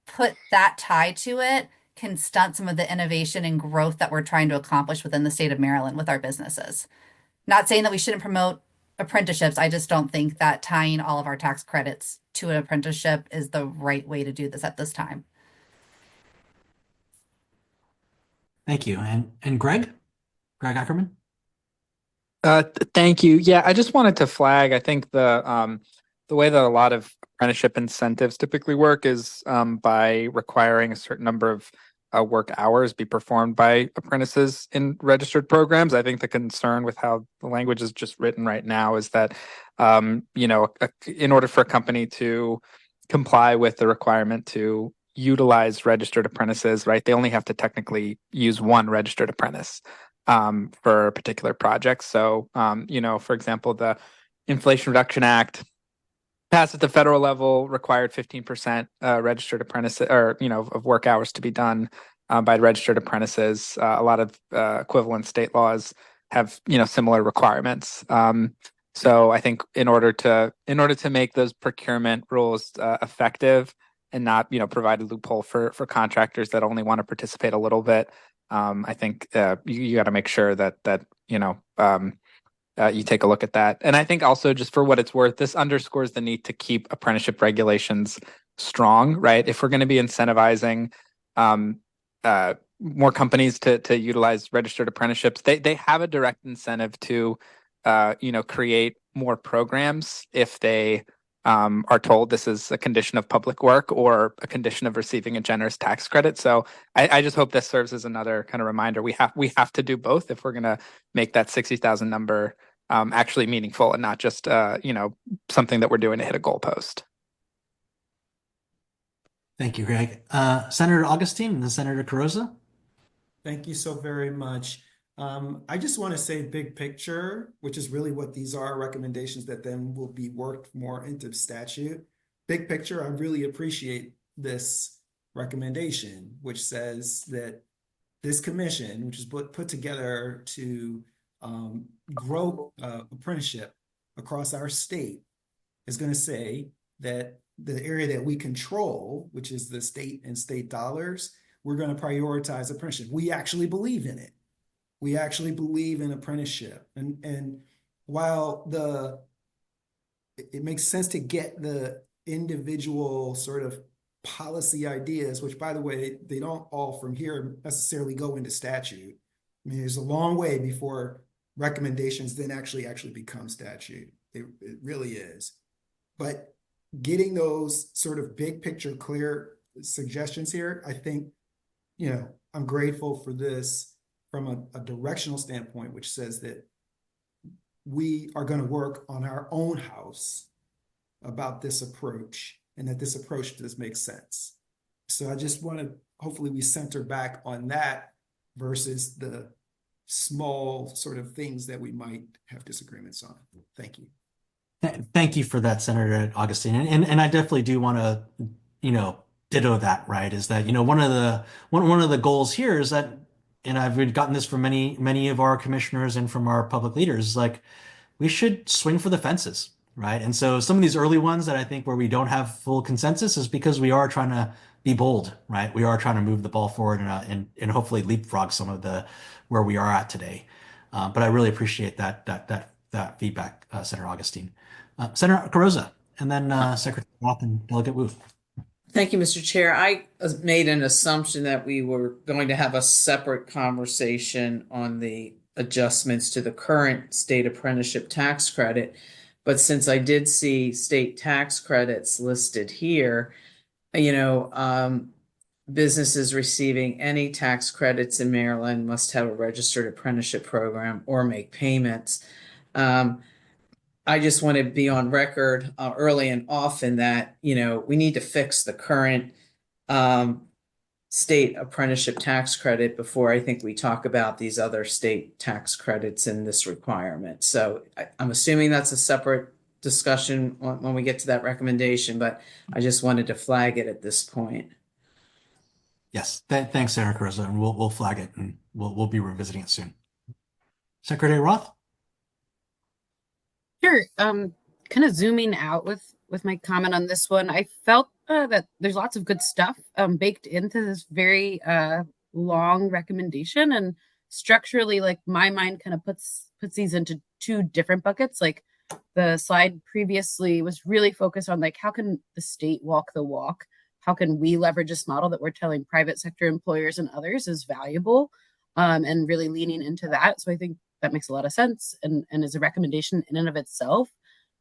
put that tie to it can stunt some of the innovation and growth that we're trying to accomplish within the state of Maryland with our businesses. Not saying that we shouldn't promote apprenticeships. I just don't think that tying all of our tax credits to an apprenticeship is the right way to do this at this time. Thank you. And Greg Ackerman. Thank you. Yeah, I just wanted to flag, I think the way that a lot of apprenticeship incentives typically work is by requiring a certain number of work hours be performed by apprentices in registered programs. I think the concern with how the language is just written right now is that, in order for a company to comply with the requirement to utilize registered apprentices, right, they only have to technically use one registered apprentice for a particular project. So, for example, the Inflation Reduction Act passed at the federal level, required 15% registered apprentices, or of work hours to be done by registered apprentices. A lot of equivalent state laws have similar requirements. So I think in order to make those procurement rules effective and not provide a loophole for contractors that only want to participate a little bit, I think you got to make sure that you take a look at that. And I think also, just for what it's worth, this underscores the need to keep apprenticeship regulations strong, right? If we're going to be incentivizing more companies to utilize registered apprenticeships, they have a direct incentive to create more programs if they are told this is a condition of public work or a condition of receiving a generous tax credit. So I just hope this serves as another kind of reminder. We have to do both if we're going to make that 60,000 number actually meaningful and not just something that we're doing to hit a goalpost. Thank you, Greg. Senator Augustine and then Senator Carozza. Thank you so very much. I just want to say big picture, which is really what these are, recommendations that then will be worked more into statute. Big picture, I really appreciate this recommendation, which says that this commission, which is put together to grow apprenticeship across our state, is going to say that the area that we control, which is the state and state dollars, we're going to prioritize apprenticeship. We actually believe in it. We actually believe in apprenticeship. And while it makes sense to get the individual sort of policy ideas, which by the way, they don't all from here necessarily go into statute. I mean, there's a long way before recommendations then actually become statute. It really is. But getting those sort of big picture, clear suggestions here, I think, I'm grateful for this from a directional standpoint, which says that we are going to work on our own house about this approach and that this approach does make sense. So I just want to, hopefully we center back on that versus the small sort of things that we might have disagreements on. Thank you. Thank you for that, Senator Augustine. And I definitely do want to, ditto that, right? Is that, one of the goals here is that, and I've gotten this from many of our commissioners and from our public leaders, like we should swing for the fences, right? And so some of these early ones that I think where we don't have full consensus is because we are trying to be bold, right? We are trying to move the ball forward and hopefully leapfrog some of the where we are at today. But I really appreciate that feedback, Senator Augustine. Senator Carozza, and then Secretary Roth and Delegate Wu. Thank you, Mr. Chair. I made an assumption that we were going to have a separate conversation on the adjustments to the current state apprenticeship tax credit. But since I did see state tax credits listed here, businesses receiving any tax credits in Maryland must have a registered apprenticeship program or make payments. I just want to be on record early and often that, we need to fix the current state apprenticeship tax credit before I think we talk about these other state tax credits and this requirement. So I'm assuming that's a separate discussion when we get to that recommendation, but I just wanted to flag it at this point. Yes, thanks, Senator Carozza, and we'll flag it and we'll be revisiting it soon. Secretary Roth? Sure. Kind of zooming out with my comment on this one, I felt that there's lots of good stuff baked into this very long recommendation, and structurally, like my mind kind of puts these into two different buckets. Like the slide previously was really focused on like how can the state walk the walk? How can we leverage this model that we're telling private sector employers and others is valuable, and really leaning into that. So I think that makes a lot of sense and is a recommendation in and of itself.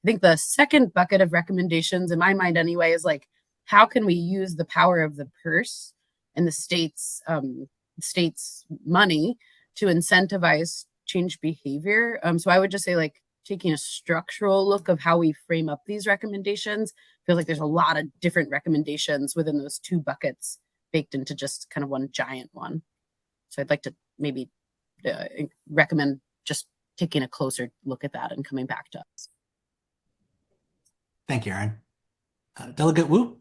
I think the second bucket of recommendations, in my mind anyway, is like, how can we use the power of the purse and the state's money to incentivize change behavior? So I would just say like taking a structural look of how we frame up these recommendations. I feel like there's a lot of different recommendations within those two buckets baked into just kind of one giant one. So I'd like to maybe recommend just taking a closer look at that and coming back to us. Thank you, Aaron. Delegate Wu?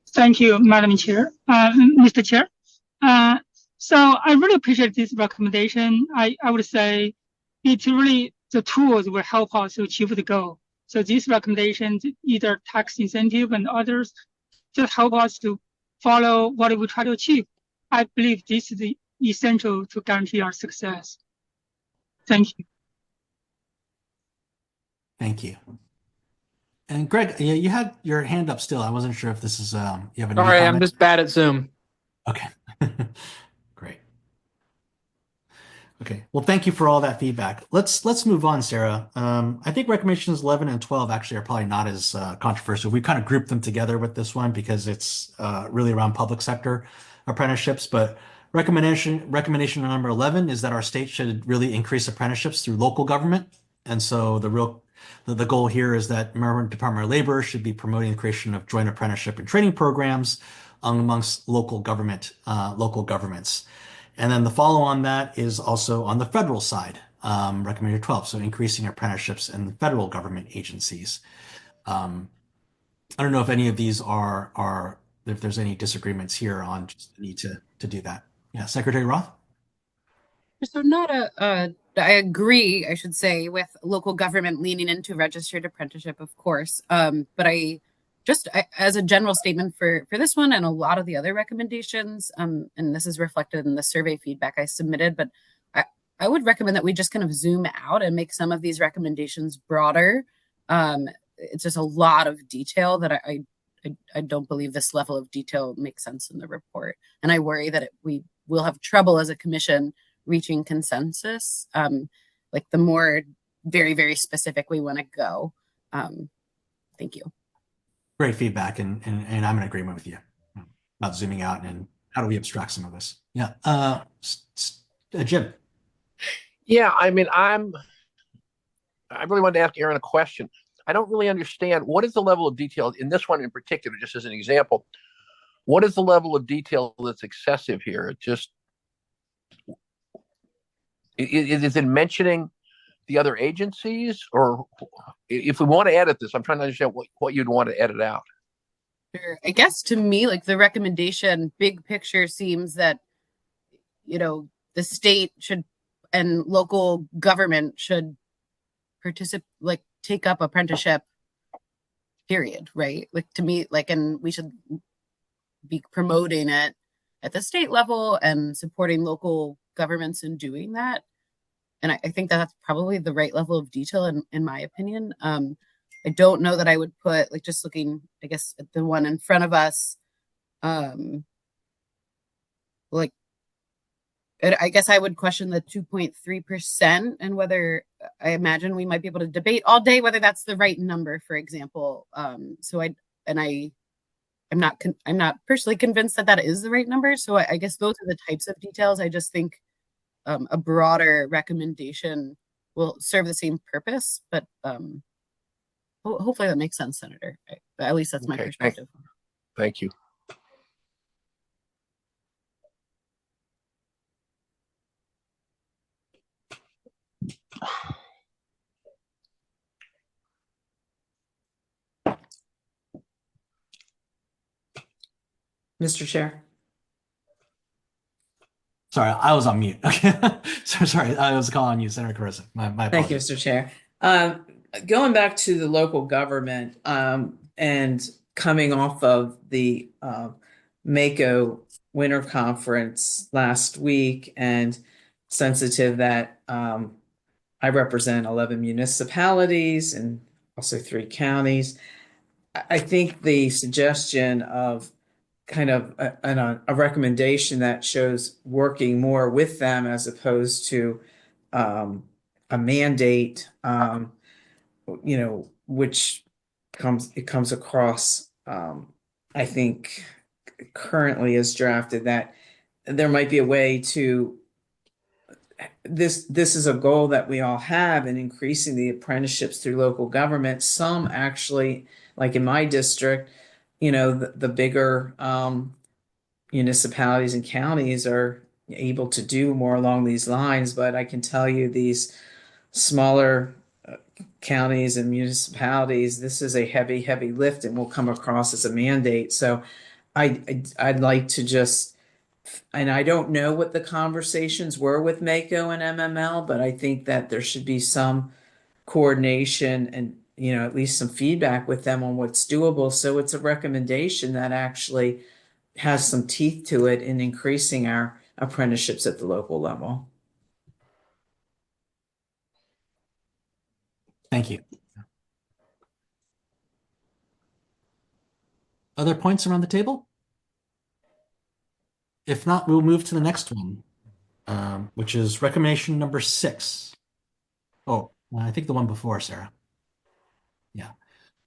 Thank you, Madam Chair, Mr. Chair. So I really appreciate this recommendation. I would say it's really the tools will help us to achieve the goal. So these recommendations, either tax incentive and others, just help us to follow what we try to achieve. I believe this is essential to guarantee our success. Thank you. Thank you. And Greg, you had your hand up still. I wasn't sure if this is you have any Sorry, I'm comment? just bad at Zoom. Okay. Great. Okay. Well, thank you for all that feedback. Let's move on, Sarah. I think recommendations 11 and 12 actually are probably not as controversial. We kind of grouped them together with this one because it's really around public sector apprenticeships. But recommendation number 11 is that our state should really increase apprenticeships through local government. And so the goal here is that Maryland Department of Labor should be promoting the creation of joint apprenticeship and training programs amongst local governments. And then the follow on that is also on the federal side, recommended 12. So increasing apprenticeships in the federal government agencies. I don't know if any of these are if there's any disagreements here on just the need to do that. Yeah, Secretary Roth? So not I agree, I should say, with local government leaning into registered apprenticeship, of course. But as a general statement for this one and a lot of the other recommendations, and this is reflected in the survey feedback I submitted, but I would recommend that we just kind of zoom out and make some of these recommendations broader. It's just a lot of detail that I don't believe this level of detail makes sense in the report. And I worry that we will have trouble as a commission reaching consensus, like the more very, very specific we want to go. Thank you. Great feedback, and I'm in agreement with you about zooming out and how do we abstract some of this. Yeah, Jim. Yeah, I mean, I really wanted to ask Aaron a question. I don't really understand what is the level of detail in this one in particular, just as an example. What is the level of detail that's excessive here? It just is it mentioning the other agencies, or if we want to edit this, I'm trying to understand what you'd want to edit out. Sure. I guess to me, like the recommendation, big picture seems that, the state should and local government should participate, like take up apprenticeship, period, right? Like to me, and we should be promoting it at the state level and supporting local governments in doing that. And I think that's probably the right level of detail in my opinion. I don't know that I would put, like, just looking, I guess, at the one in front of us, like, I guess I would question the 2.3% and whether I imagine we might be able to debate all day whether that's the right number, for example. So I'm not personally convinced that is the right number. So I guess those are the types of details. I just think a broader recommendation will serve the same purpose, but hopefully that makes sense, Senator. At least that's my perspective. Thank you. Mr. Chair. Sorry, I was on mute. Okay. Sorry, I was calling on you, Senator Carissa. My apologies. Thank you, Mr. Chair. Going back to the local government and coming off of the MACO Winter Conference last week, and sensitive that I represent 11 municipalities and also 3 counties. I think the suggestion of kind of a recommendation that shows working more with them as opposed to a mandate, which comes across, I think currently is drafted, that there might be a way to, this is a goal that we all have in increasing the apprenticeships through local government. Some actually, like in my district, the bigger municipalities and counties are able to do more along these lines, but I can tell you these smaller counties and municipalities, this is a heavy, heavy lift and will come across as a mandate. So I'd like to just, and I don't know what the conversations were with MACO and MML, but I think that there should be some coordination and at least some feedback with them on what's doable. So it's a recommendation that actually has some teeth to it in increasing our apprenticeships at the local level. Thank you. Other points around the table? If not, we'll move to the next one, which is recommendation number 6. Oh, I think the one before, Sarah. Yeah.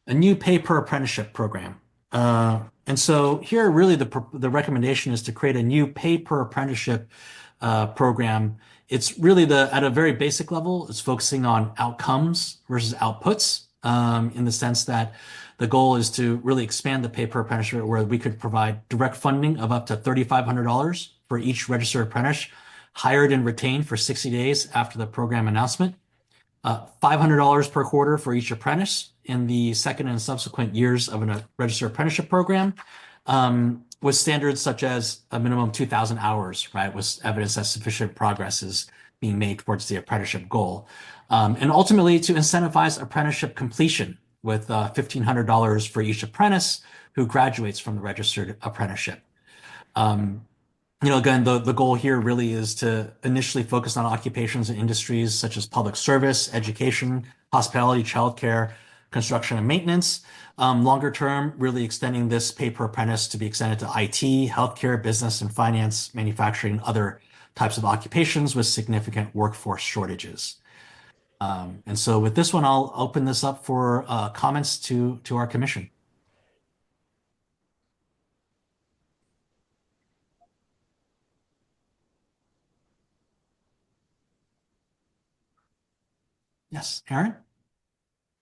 A new pay per apprenticeship program. And so here really the recommendation is to create a new pay per apprenticeship program. It's really at a very basic level, it's focusing on outcomes versus outputs, in the sense that The goal is to really expand the pay per apprenticeship where we could provide direct funding of up to $3,500 for each registered apprentice hired and retained for 60 days after the program announcement. $500 per quarter for each apprentice in the second and subsequent years of a registered apprenticeship program, with standards such as a minimum 2,000 hours, right, with evidence that sufficient progress is being made towards the apprenticeship goal. And ultimately to incentivize apprenticeship completion with $1,500 for each apprentice who graduates from the registered apprenticeship. Again, the goal here really is to initially focus on occupations and industries such as public service, education, hospitality, childcare, construction, and maintenance. Longer term, really extending this pay per apprentice to be extended to IT, healthcare, business and finance, manufacturing, other types of occupations with significant workforce shortages. And so with this one, I'll open this up for comments to our commission. Yes, Aaron?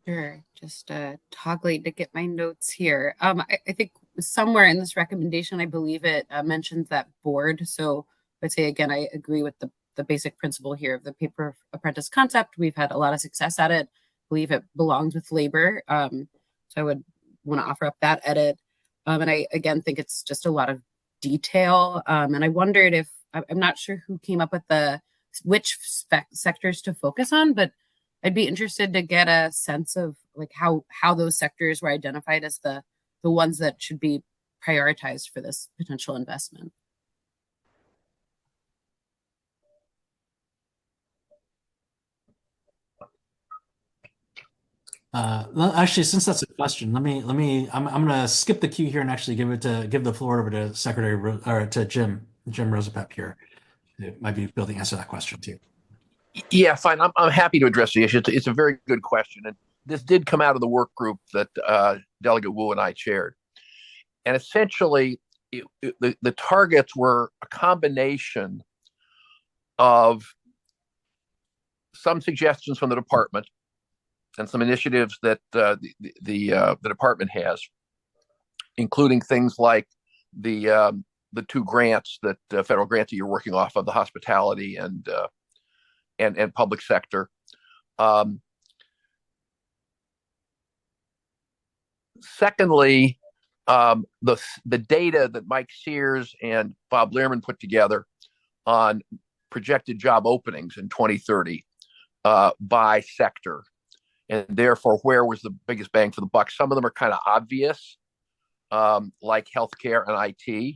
Sure. Just toggling to get my notes here. I think somewhere in this recommendation, I believe it mentions that board. So I'd say again, I agree with the basic principle here of the paper apprentice concept. We've had a lot of success at it. I believe it belongs with labor. So I would want to offer up that edit. And I again think it's just a lot of detail. And I wondered if I'm not sure who came up with which sectors to focus on, but I'd be interested to get a sense of like how those sectors were identified as the ones that should be prioritized for this potential investment. Actually, since that's a question, I'm gonna skip the queue here and actually give the floor over to to Jim Rosapep here. It might be able to answer that question too. Yeah, fine. I'm happy to address the issue. It's a very good question, and this did come out of the work group that Delegate Wu and I chaired. And essentially, the targets were a combination of some suggestions from the department and some initiatives that the department has, including things like the two grants that federal grants that you're working off of, the hospitality and public sector. Secondly, the data that Mike Sears and Bob Lehrman put together on projected job openings in 2030 by sector, and therefore where was the biggest bang for the buck. Some of them are kind of obvious, like healthcare and IT,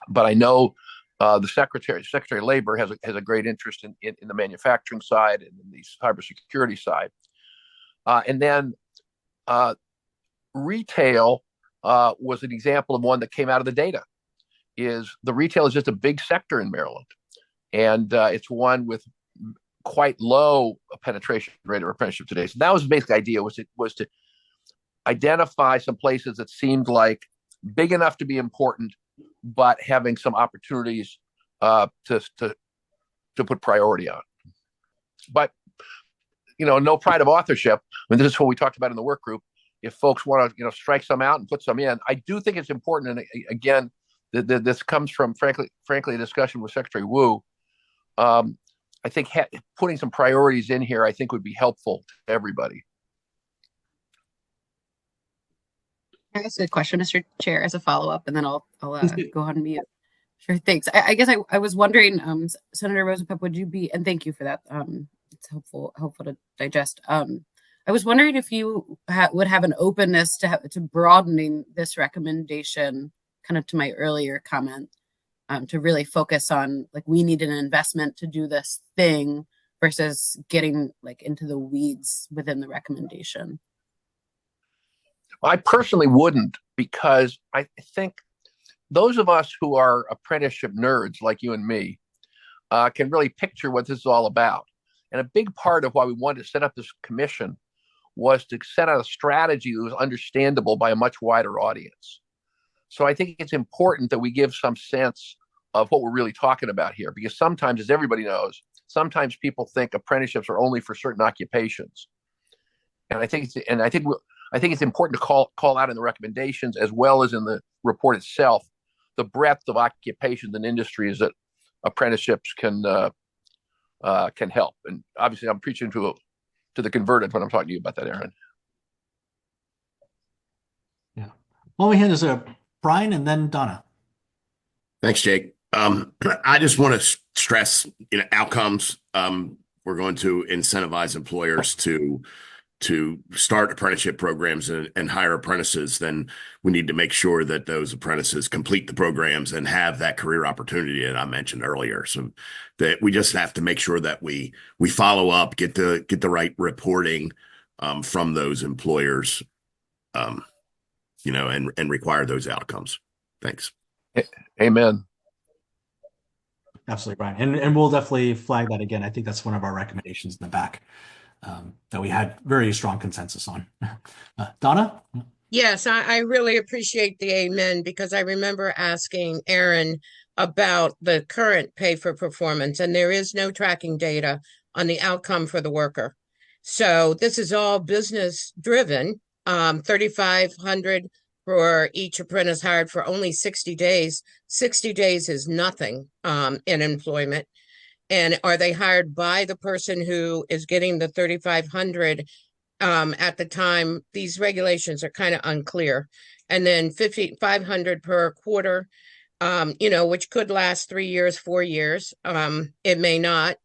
but I know the Secretary of Labor has a great interest in the manufacturing side and in the cybersecurity side. And then retail was an example of one that came out of the data. The retail is just a big sector in Maryland, and it's one with quite low penetration rate of apprenticeship today. So that was the basic idea, was to identify some places that seemed like big enough to be important, but having some opportunities to put priority on. But no pride of authorship. I mean, this is what we talked about in the work group. If folks want to strike some out and put some in, I do think it's important. And again, this comes from frankly a discussion with Secretary Wu. I think putting some priorities in here, I think, would be helpful to everybody. That's a good question, Mr. Chair, as a follow-up, and then I'll go on mute. Sure, thanks. I guess I was wondering, Senator Rosapep, would you be, and thank you for that. It's helpful to digest. I was wondering if you would have an openness to broadening this recommendation, kind of to my earlier comment, to really focus on like we need an investment to do this thing versus getting like into the weeds within the recommendation. I personally wouldn't, because I think those of us who are apprenticeship nerds like you and me can really picture what this is all about. And a big part of why we wanted to set up this commission was to set out a strategy that was understandable by a much wider audience. So I think it's important that we give some sense of what we're really talking about here, because sometimes, as everybody knows, sometimes people think apprenticeships are only for certain occupations. And I think I think it's important to call out in the recommendations as well as in the report itself the breadth of occupations and industries that apprenticeships can help. And obviously, I'm preaching to the converted when I'm talking to you about that, Aaron. Yeah. Well, we hand is Brian and then Donna. Thanks, Jake. I just want to stress, outcomes. We're going to incentivize employers to start apprenticeship programs and hire apprentices. Then we need to make sure that those apprentices complete the programs and have that career opportunity that I mentioned earlier. So that we just have to make sure that we follow up, get the right reporting from those employers, and require those outcomes. Thanks. Amen. Absolutely, Brian. And we'll definitely flag that again. I think that's one of our recommendations in the back that we had very strong consensus on. Donna? Yes, I really appreciate the amen because I remember asking Aaron about the current pay for performance, and there is no tracking data on the outcome for the worker. So this is all business driven. 3,500 for each apprentice hired for only 60 days. 60 days is nothing in employment. And are they hired by the person who is getting the 3,500 at the time? These regulations are kind of unclear. And then 5,500 per quarter, which could last 3 years, 4 years. It may not.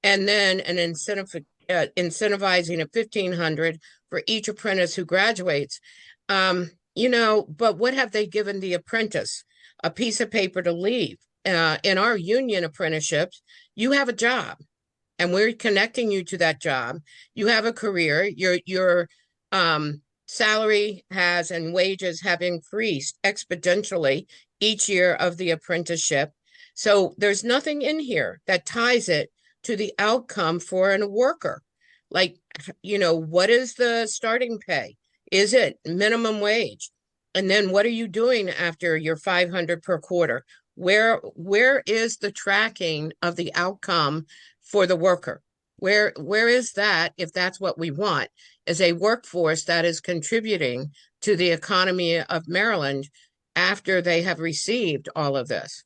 And then an incentivizing of 1,500 for each apprentice who graduates. But what have they given the apprentice? A piece of paper to leave. In our union apprenticeships, you have a job and we're connecting you to that job. You have a career, your salary has and wages have increased exponentially each year of the apprenticeship. So there's nothing in here that ties it to the outcome for a worker. Like, what is the starting pay? Is it minimum wage? And then what are you doing after your 500 per quarter? Where is the tracking of the outcome for the worker? Where is that, if that's what we want, is a workforce that is contributing to the economy of Maryland after they have received all of this?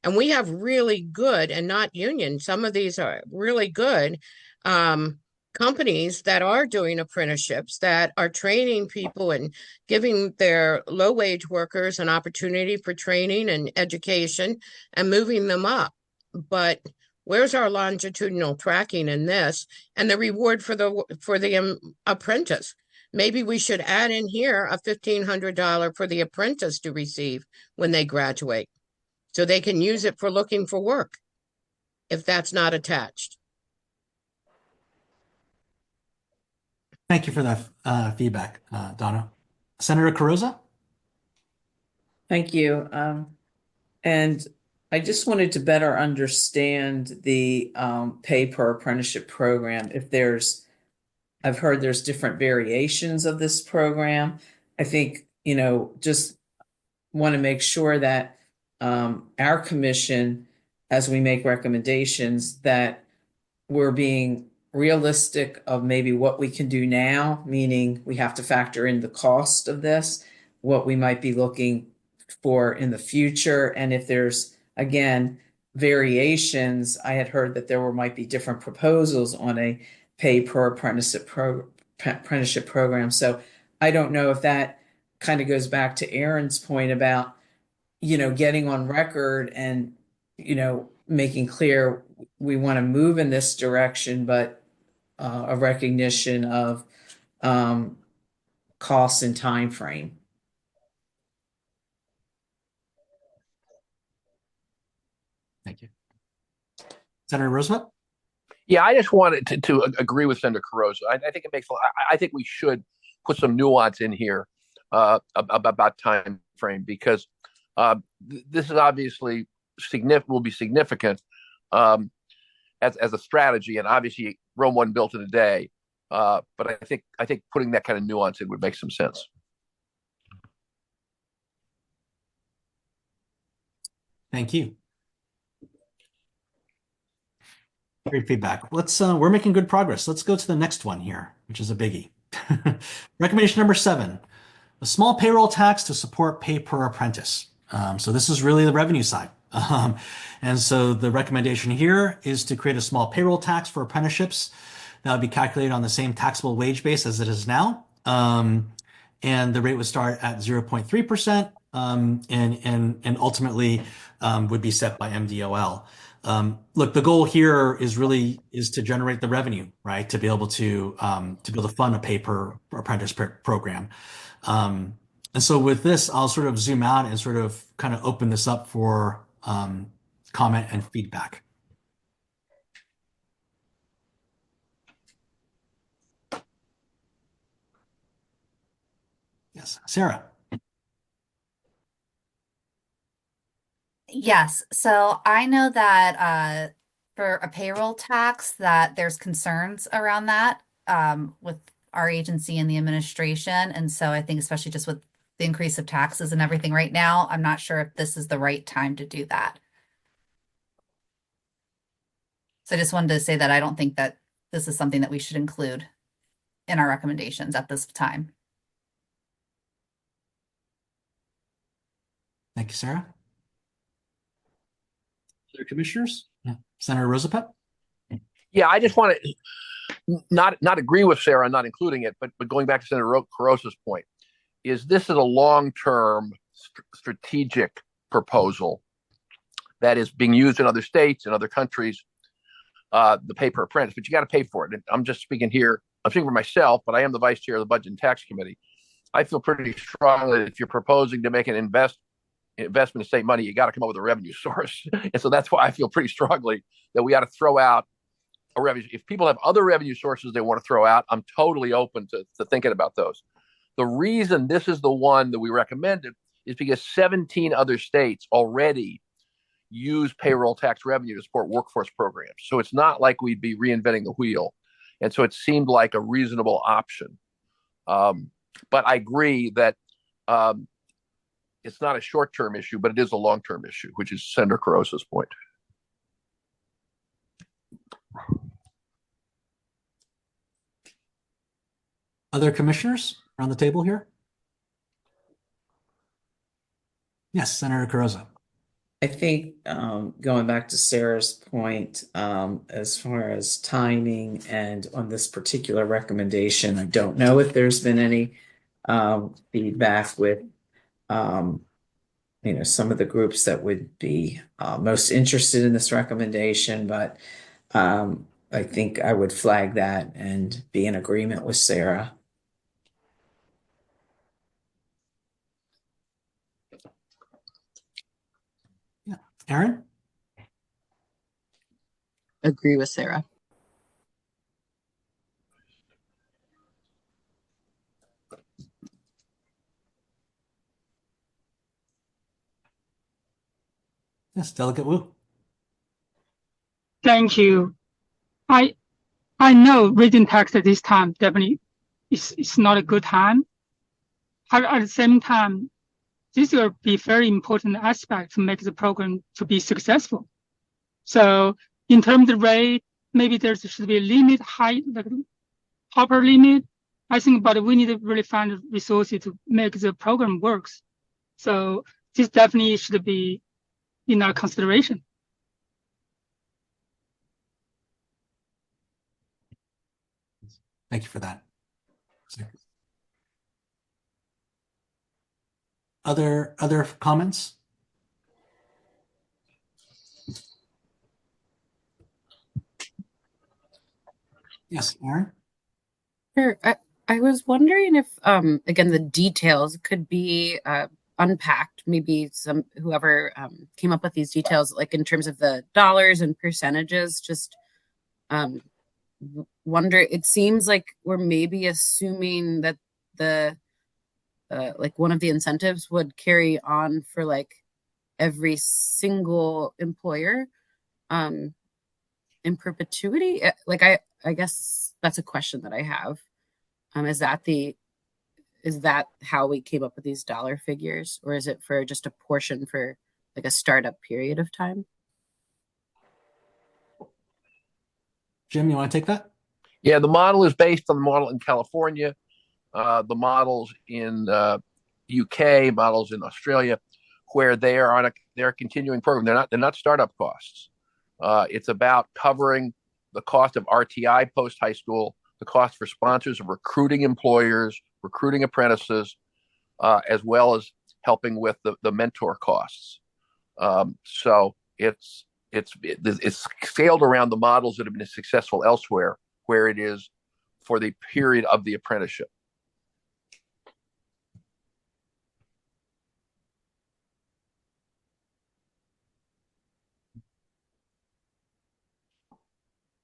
And we have really good, and not union, some of these are really good companies that are doing apprenticeships, that are training people and giving their low wage workers an opportunity for training and education and moving them up. But where's our longitudinal tracking in this and the reward for the apprentice? Maybe we should add in here a $1,500 for the apprentice to receive when they graduate, so they can use it for looking for work if that's not attached. Thank you for that feedback, Donna. Senator Carrozza? Thank you. And I just wanted to better understand the pay per apprenticeship program. I've heard there's different variations of this program. I think, just want to make sure that our commission, as we make recommendations, that we're being realistic of maybe what we can do now, meaning we have to factor in the cost of this, what we might be looking for in the future. And if there's, again, variations, I had heard that might be different proposals on a pay per apprenticeship program. So I don't know if that kind of goes back to Aaron's point about, getting on record and, making clear we want to move in this direction, but a recognition of costs and time frame. Thank you. Senator Roosevelt? Yeah, I just wanted to agree with Senator Carrozza. I think it makes. I think we should put some nuance in here about time frame, because this is obviously will be significant as a strategy, and obviously Rome wasn't built in a day. But I think putting that kind of nuance in would make some sense. Thank you. Great feedback. We're making good progress. Let's go to the next one here, which is a biggie. Recommendation number 7, a small payroll tax to support pay per apprentice. So this is really the revenue side. And so the recommendation here is to create a small payroll tax for apprenticeships that would be calculated on the same taxable wage base as it is now. And the rate would start at 0.3%, and ultimately would be set by MDOL. Look, the goal here is to generate the revenue, right? To be able to fund a pay per apprentice program. And so with this, I'll sort of zoom out and sort of kind of open this up for comment and feedback. Yes, Sarah. Yes. So I know that for a payroll tax that there's concerns around that with our agency and the administration. And so I think especially just with the increase of taxes and everything right now, I'm not sure if this is the right time to do that. So I just wanted to say that I don't think that this is something that we should include in our recommendations at this time. Thank you, Sarah. Other commissioners? Yeah. Senator Rosapet? Yeah, I just want to not agree with Sarah on not including it, but going back to Senator Carosa's point, is this is a long-term strategic proposal that is being used in other states and other countries, the pay per apprentice, but you got to pay for it. And I'm just speaking here, I'm speaking for myself, but I am the vice chair of the Budget and Tax Committee. I feel pretty strongly that if you're proposing to make an investment in state money, you got to come up with a revenue source. And so that's why I feel pretty strongly that we ought to throw out a revenue. If people have other revenue sources they want to throw out, I'm totally open to thinking about those. The reason this is the one that we recommended is because 17 other states already use payroll tax revenue to support workforce programs. So it's not like we'd be reinventing the wheel. And so it seemed like a reasonable option. But I agree that it's not a short-term issue, but it is a long-term issue, which is Senator Carosa's point. Other commissioners around the table here? Yes, Senator Carosa. I think going back to Sarah's point, as far as timing and on this particular recommendation, I don't know if there's been any feedback with some of the groups that would be most interested in this recommendation, but I think I would flag that and be in agreement with Sarah. Yeah, Aaron? Agree with Sarah. Yes, Delegate Wu. Thank you. I know raising tax at this time definitely is not a good time. At the same time, this will be very important aspect to make the program to be successful. So in terms of rate, maybe there should be a limit, high, like upper limit. I think, but we need to really find resources to make the program works. So this definitely should be in our consideration. Thank you for that. Other comments? Yes, Aaron? Sure. I was wondering if, again, the details could be unpacked. Maybe whoever came up with these details, like in terms of the dollars and percentages, just wonder. It seems like we're maybe assuming that the like one of the incentives would carry on for like every single employer in perpetuity. Like I guess that's a question that I have. Is that how we came up with these dollar figures, or is it for just a portion for like a startup period of time? Jim, you want to take that? Yeah, the model is based on the model in California. the models in UK, models in Australia, where they are on they're continuing program. They're not startup costs. It's about covering the cost of RTI post high school, the cost for sponsors of recruiting employers, recruiting apprentices, as well as helping with the mentor costs. So it's scaled around the models that have been successful elsewhere, where it is for the period of the apprenticeship.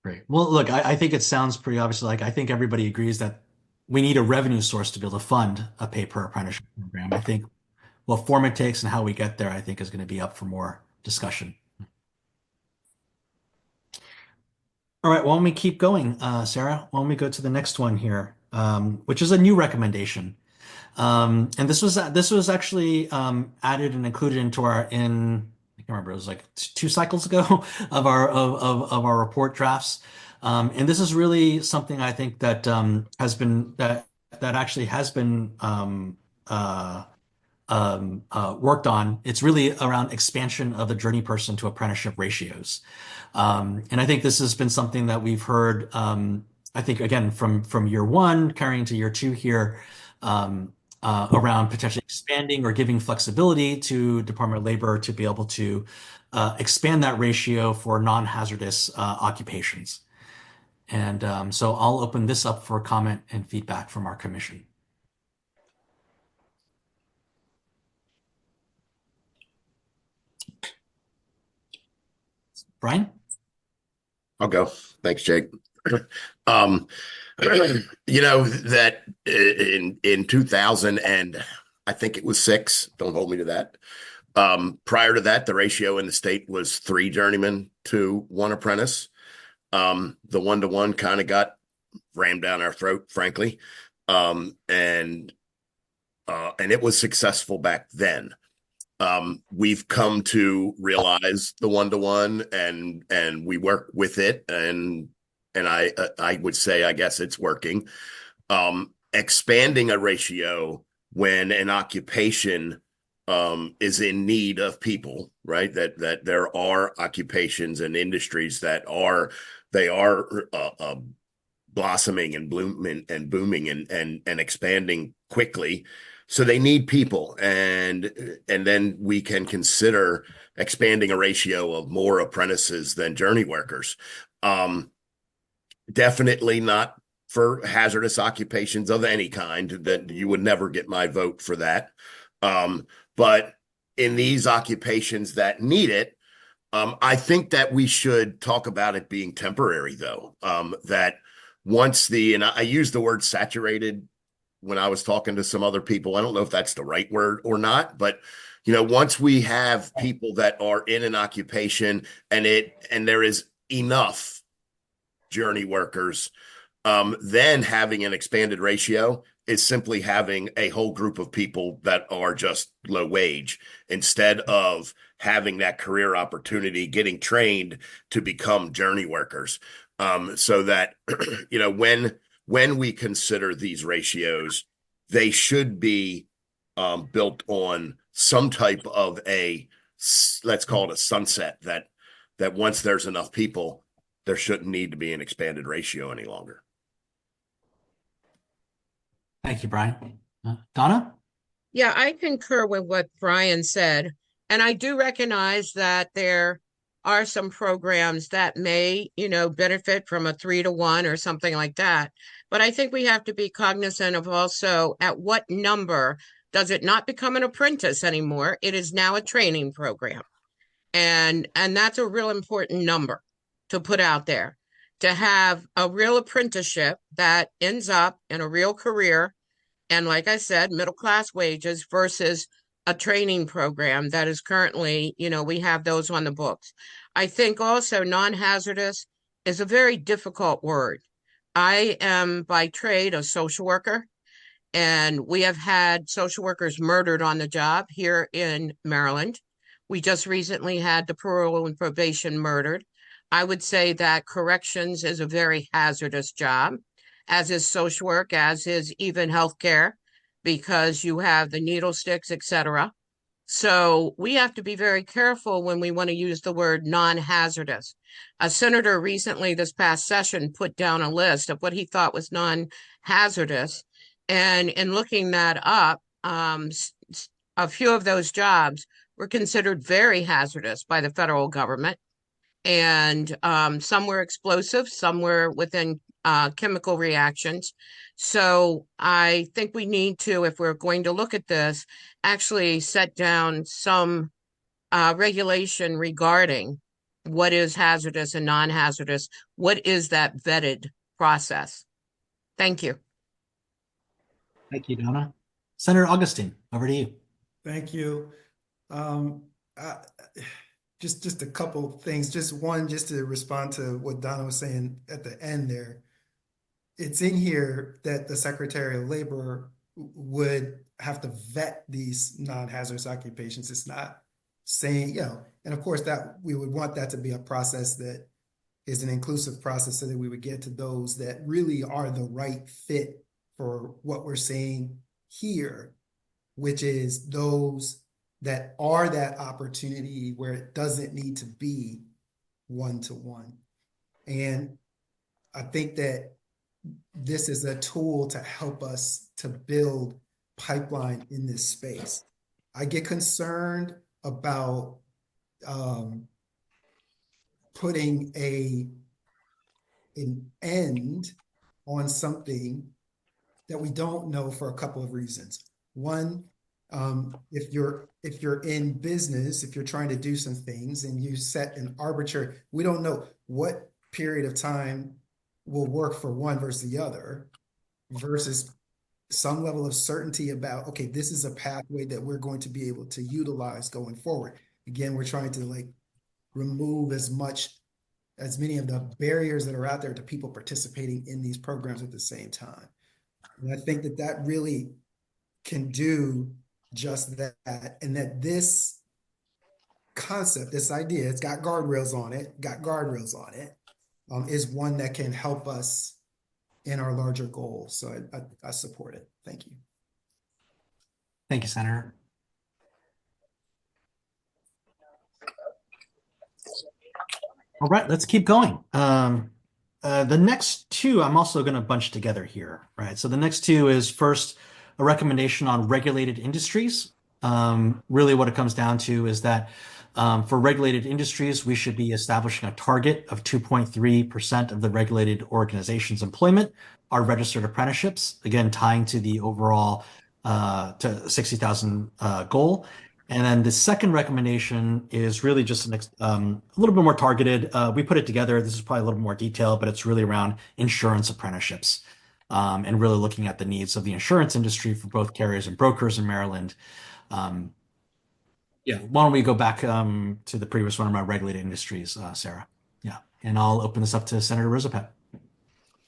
Great. Well, look, I think it sounds pretty obvious. Like, I think everybody agrees that we need a revenue source to be able to fund a pay per apprenticeship program. I think what form it takes and how we get there, I think is going to be up for more discussion. All right, why don't we keep going, Sarah? Why don't we go to the next one here, which is a new recommendation. And this was actually added and included into I can't remember, it was like 2 cycles ago of our report drafts. And this is really something I think that actually has been worked on. It's really around expansion of the journey person to apprenticeship ratios. And I think this has been something that we've heard, I think, again, from year one carrying to year two here, around potentially expanding or giving flexibility to Department of Labor to be able to expand that ratio for non-hazardous occupations. And so I'll open this up for comment and feedback from our commission. Brian? I'll go. Thanks, Jake. You know that in 2000 and I think it was 6. Don't hold me to that. Prior to that, the ratio in the state was 3 journeymen to 1 apprentice. The 1-to-1 kind of got rammed down our throat, frankly, and it was successful back then. We've come to realize the 1-to-1 and we work with it, and I would say, I guess it's working. Expanding a ratio when an occupation is in need of people, right? That there are occupations and industries that are blossoming and blooming and booming and expanding quickly. So they need people, and then we can consider expanding a ratio of more apprentices than journey workers. Definitely not for hazardous occupations of any kind. That you would never get my vote for that. But in these occupations that need it, I think that we should talk about it being temporary, though. That once and I use the word saturated when I was talking to some other people. I don't know if that's the right word or not, but once we have people that are in an occupation and there is enough journey workers, then having an expanded ratio is simply having a whole group of people that are just low wage instead of having that career opportunity, getting trained to become journey workers. So that, when we consider these ratios, they should be built on some type of let's call it a sunset, that once there's enough people, there shouldn't need to be an expanded ratio any longer. Thank you, Brian. Donna? Yeah, I concur with what Brian said. And I do recognize that there are some programs that may, benefit from a 3-to-1 or something like that. But I think we have to be cognizant of also at what number does it not become an apprentice anymore? It is now a training program. And that's a real important number to put out there, to have a real apprenticeship that ends up in a real career. And like I said, middle-class wages versus a training program that is currently, we have those on the books. I think also non-hazardous is a very difficult word. I am by trade a social worker, and we have had social workers murdered on the job here in Maryland. We just recently had the parole and probation murdered. I would say that corrections is a very hazardous job. as is social work, as is even healthcare, because you have the needle sticks, etc. So we have to be very careful when we want to use the word non-hazardous. A senator recently this past session put down a list of what he thought was non-hazardous. And in looking that up, a few of those jobs were considered very hazardous by the federal government. And some were explosive, some were within chemical reactions. So I think we need to, if we're going to look at this, actually set down some regulation regarding what is hazardous and non-hazardous. What is that vetted process? Thank you. Thank you, Donna. Senator Augustine, over to you. Thank you. Just a couple things. Just one, just to respond to what Donna was saying at the end there. It's in here that the Secretary of Labor would have to vet these non-hazardous occupations. It's not saying, and of course that we would want that to be a process that is an inclusive process so that we would get to those that really are the right fit for what we're saying here, which is those that are that opportunity where it doesn't need to be one-to-one. And I think that this is a tool to help us to build pipeline in this space. I get concerned about putting an end on something that we don't know for a couple of reasons. One, if you're in business, if you're trying to do some things and you set an arbitrary, we don't know what period of time will work for one versus the other, versus some level of certainty about, okay, this is a pathway that we're going to be able to utilize going forward. Again, we're trying to remove as many of the barriers that are out there to people participating in these programs at the same time. And I think that really can do just that, and that this concept, this idea, it's got guardrails on it, is one that can help us in our larger goals. So I support it. Thank you. Thank you, Senator. All right, let's keep going. The next two, I'm also going to bunch together here, right? So the next two is first a recommendation on regulated industries. Really what it comes down to is that for regulated industries, we should be establishing a target of 2.3% of the regulated organization's employment are registered apprenticeships, again, tying to the overall to 60,000 goal. And then the second recommendation is really just a little bit more targeted. We put it together. This is probably a little more detailed, but it's really around insurance apprenticeships and really looking at the needs of the insurance industry for both carriers and brokers in Maryland. Yeah, why don't we go back to the previous one about regulated industries, Sarah? Yeah, and I'll open this up to Senator Rosapet.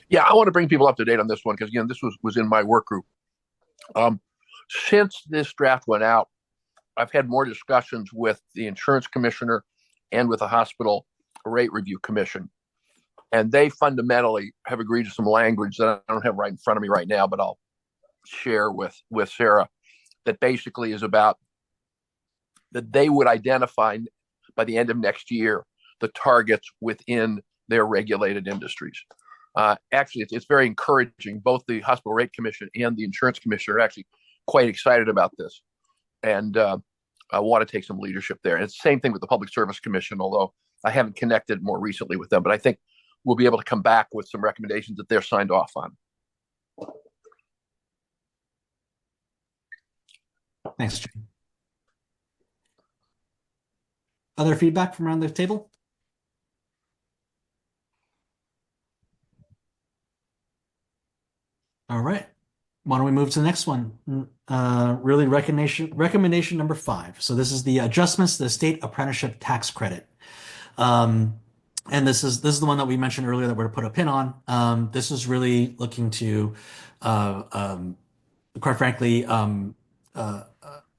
Yeah, I want to bring people up to date on this one because, again, this was in my work group. Since this draft went out, I've had more discussions with the insurance commissioner and with the hospital rate review commission. And they fundamentally have agreed to some language that I don't have right in front of me right now, but I'll share with Sarah, that basically is about that they would identify by the end of next year the targets within their regulated industries. Actually, it's very encouraging. Both the hospital rate commission and the insurance commission are actually quite excited about this. And I want to take some leadership there. And it's the same thing with the Public Service Commission, although I haven't connected more recently with them. But I think we'll be able to come back with some recommendations that they're signed off on. Thanks, Jim. Other feedback from around the table? All right. Why don't we move to the next one? Really recommendation number 5. So this is the adjustments to the state apprenticeship tax credit. And this is the one that we mentioned earlier that we're to put a pin on. This is really looking to, quite frankly,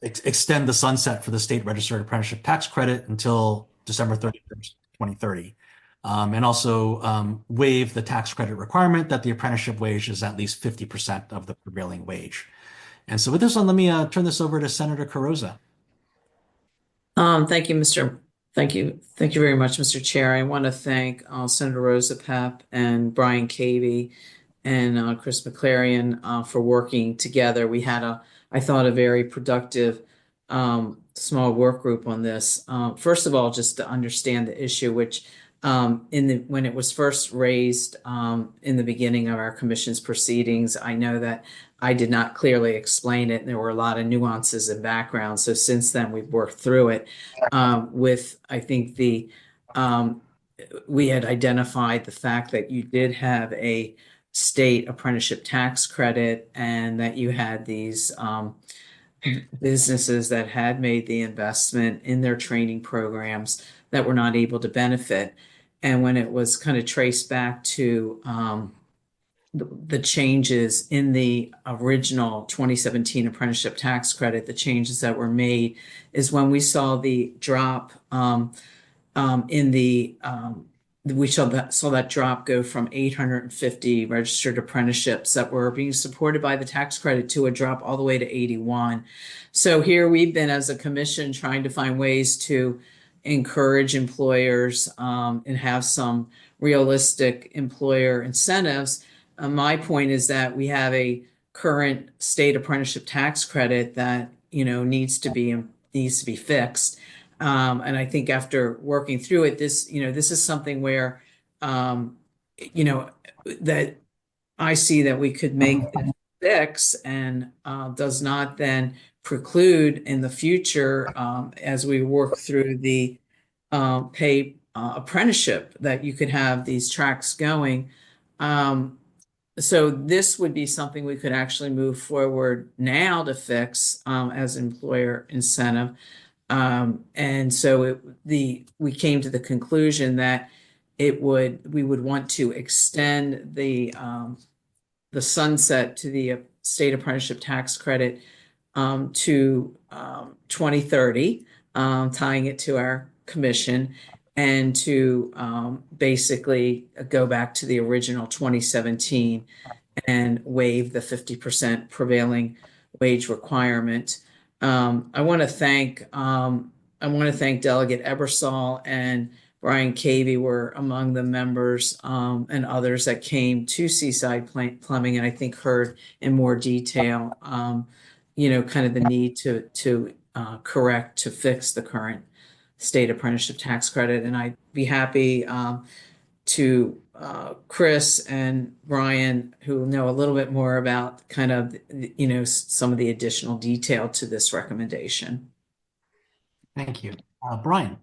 extend the sunset for the state registered apprenticeship tax credit until December 31st, 2030. and also waive the tax credit requirement that the apprenticeship wage is at least 50% of the prevailing wage. And so with this one, let me turn this over to Senator Carozza. Thank you. Thank you very much, Mr. Chair. I want to thank Senator Rosa Pepp and Brian Cavey and Chris McClarion for working together. We had I thought, a very productive small work group on this. First of all, just to understand the issue, which when it was first raised in the beginning of our commission's proceedings, I know that I did not clearly explain it, and there were a lot of nuances and background. So since then, we've worked through it with, I think, we had identified the fact that you did have a state apprenticeship tax credit and that you had these businesses that had made the investment in their training programs that were not able to benefit. And when it was kind of traced back to the changes in the original 2017 apprenticeship tax credit, the changes that were made is when we saw the drop we saw that drop go from 850 registered apprenticeships that were being supported by the tax credit to a drop all the way to 81. So here we've been, as a commission, trying to find ways to encourage employers and have some realistic employer incentives. My point is that we have a current state apprenticeship tax credit that needs to be fixed. And I think after working through it, this is something where, that I see that we could make it fix and does not then preclude in the future as we work through the pay apprenticeship that you could have these tracks going. So this would be something we could actually move forward now to fix as employer incentive. And so we came to the conclusion that we would want to extend the sunset to the state apprenticeship tax credit to 2030, tying it to our commission, and to basically go back to the original 2017 and waive the 50% prevailing wage requirement. I want to thank Delegate Ebersol and Brian Cavey were among the members and others that came to Seaside Plumbing, and I think heard in more detail, kind of the need to correct, to fix the current state apprenticeship tax credit. And I'd be happy to Chris and Brian, who know a little bit more about kind of, some of the additional detail to this recommendation. Thank you. Brian,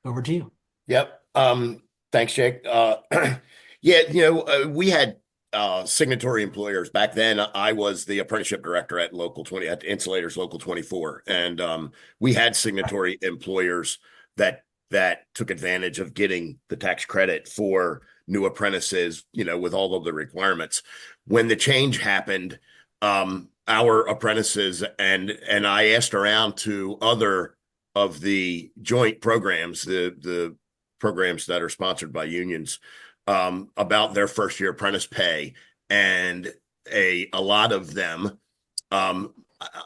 over to you. Yep. Thanks, Jake. Yeah, we had signatory employers back then. I was the apprenticeship director at Insulators Local 24, and we had signatory employers that took advantage of getting the tax credit for new apprentices, with all of the requirements. When the change happened, our apprentices and I asked around to other of the joint programs, the programs that are sponsored by unions, about their first year apprentice pay, and a lot of them, I'm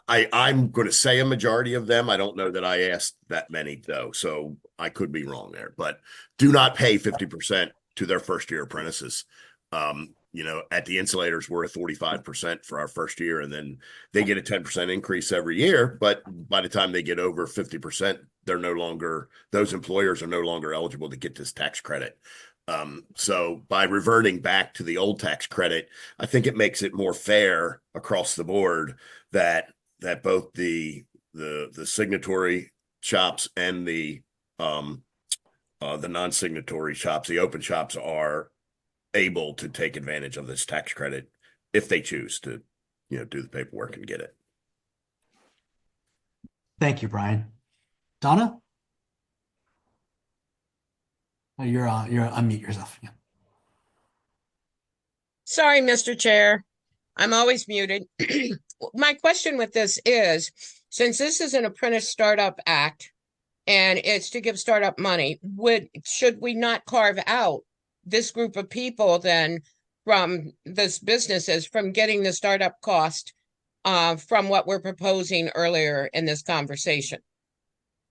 going to say a majority of them, I don't know that I asked that many though, so I could be wrong there, but do not pay 50% to their first year apprentices. At the Insulators, we're at 45% for our first year, and then they get a 10% increase every year. But by the time they get over 50%, those employers are no longer eligible to get this tax credit. So by reverting back to the old tax credit, I think it makes it more fair across the board that both the signatory shops and the non-signatory shops, the open shops, are able to take advantage of this tax credit if they choose to, do the paperwork and get it. Thank you, Brian. Donna? You're unmute yourself. Yeah. Sorry, Mr. Chair. I'm always muted. My question with this is, since this is an Apprentice Startup Act, and it's to give startup money. Should we not carve out this group of people then from this businesses from getting the startup cost from what we're proposing earlier in this conversation?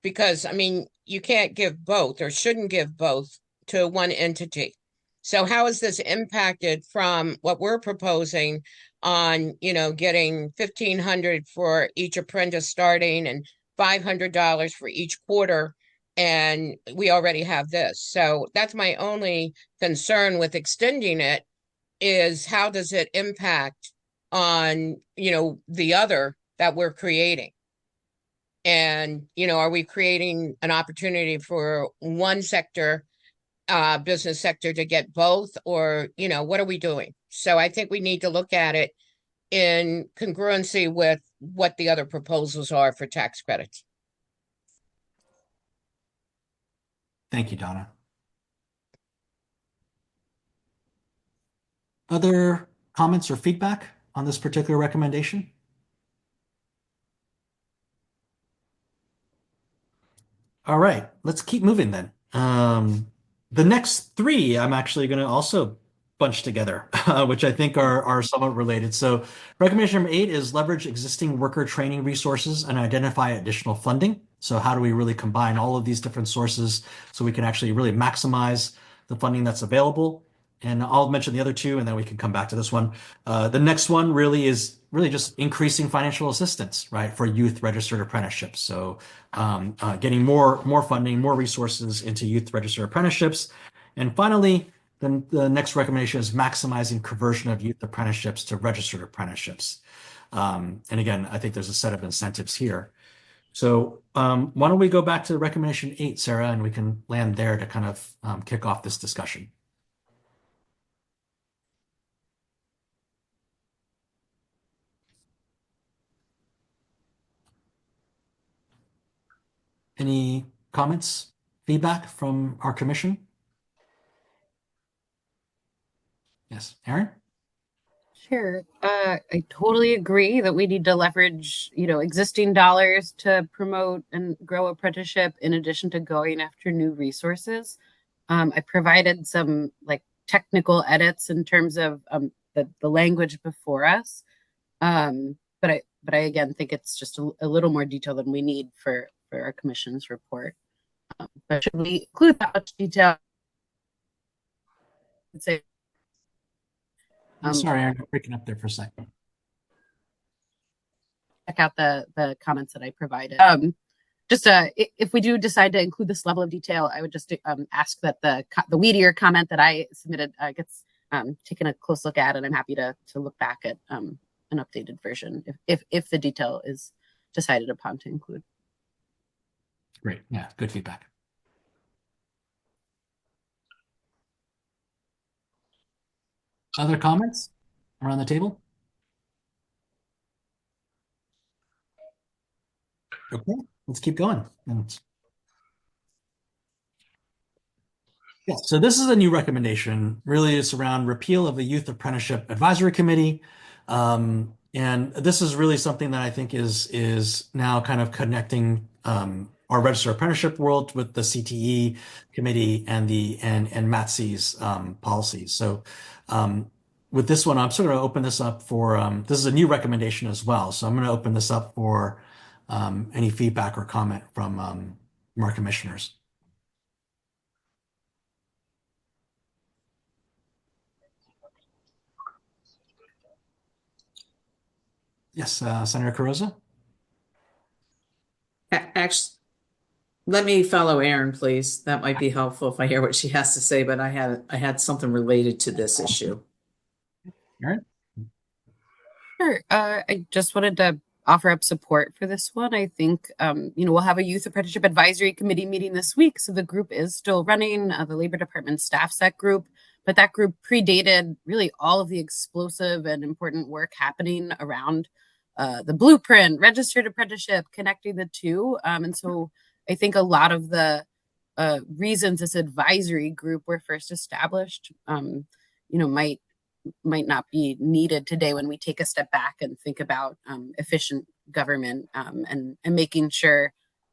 Because I mean, you can't give both or shouldn't give both to one entity. So how is this impacted from what we're proposing on, getting 1,500 for each apprentice starting and $500 for each quarter? And we already have this. So that's my only concern with extending it, is how does it impact on, the other that we're creating? And, are we creating an opportunity for one sector, business sector, to get both? Or, what are we doing? So I think we need to look at it in congruency with what the other proposals are for tax credits. Thank you, Donna. Other comments or feedback on this particular recommendation? All right, let's keep moving then. The next three I'm actually going to also bunch together, which I think are somewhat related. So recommendation number 8 is leverage existing worker training resources and identify additional funding. So how do we really combine all of these different sources so we can actually really maximize the funding that's available? And I'll mention the other two, and then we can come back to this one. The next one really is just increasing financial assistance, right, for youth registered apprenticeships. So getting more funding, more resources into youth registered apprenticeships. And finally, then the next recommendation is maximizing conversion of youth apprenticeships to registered apprenticeships. And again, I think there's a set of incentives here. So why don't we go back to recommendation 8, Sarah, and we can land there to kind of kick off this discussion. Any comments, feedback from our commission? Yes, Aaron? Sure. I totally agree that we need to leverage, existing dollars to promote and grow apprenticeship in addition to going after new resources. I provided some technical edits in terms of the language before us. But I again think it's just a little more detail than we need for our commission's report. But should we include that much detail? I'd say I'm sorry, Aaron, you're breaking up there for a second. check out the comments that I provided. Just if we do decide to include this level of detail, I would just ask that the weedier comment that I submitted gets taken a close look at, and I'm happy to look back at an updated version if the detail is decided upon to include. Great, yeah, good feedback. Other comments around the table? Okay, let's keep going. Yeah, so this is a new recommendation. Really, it's around repeal of the Youth Apprenticeship Advisory Committee. And this is really something that I think is now kind of connecting our registered apprenticeship world with the CTE committee and MATC's policies. So with this one, I'm sort of going to open this up for, this is a new recommendation as well. So I'm going to open this up for any feedback or comment from our commissioners. Yes, Senator Carozza? Actually, let me follow Aaron, please. That might be helpful if I hear what she has to say, but I had something related to this issue. Aaron? Sure. I just wanted to offer up support for this one. I think, we'll have a Youth Apprenticeship Advisory Committee meeting this week. So the group is still running, the Labor Department staffs that group, but that group predated really all of the explosive and important work happening around the blueprint, registered apprenticeship, connecting the two. And so I think a lot of the reasons this advisory group were first established, might not be needed today when we take a step back and think about efficient government and making sure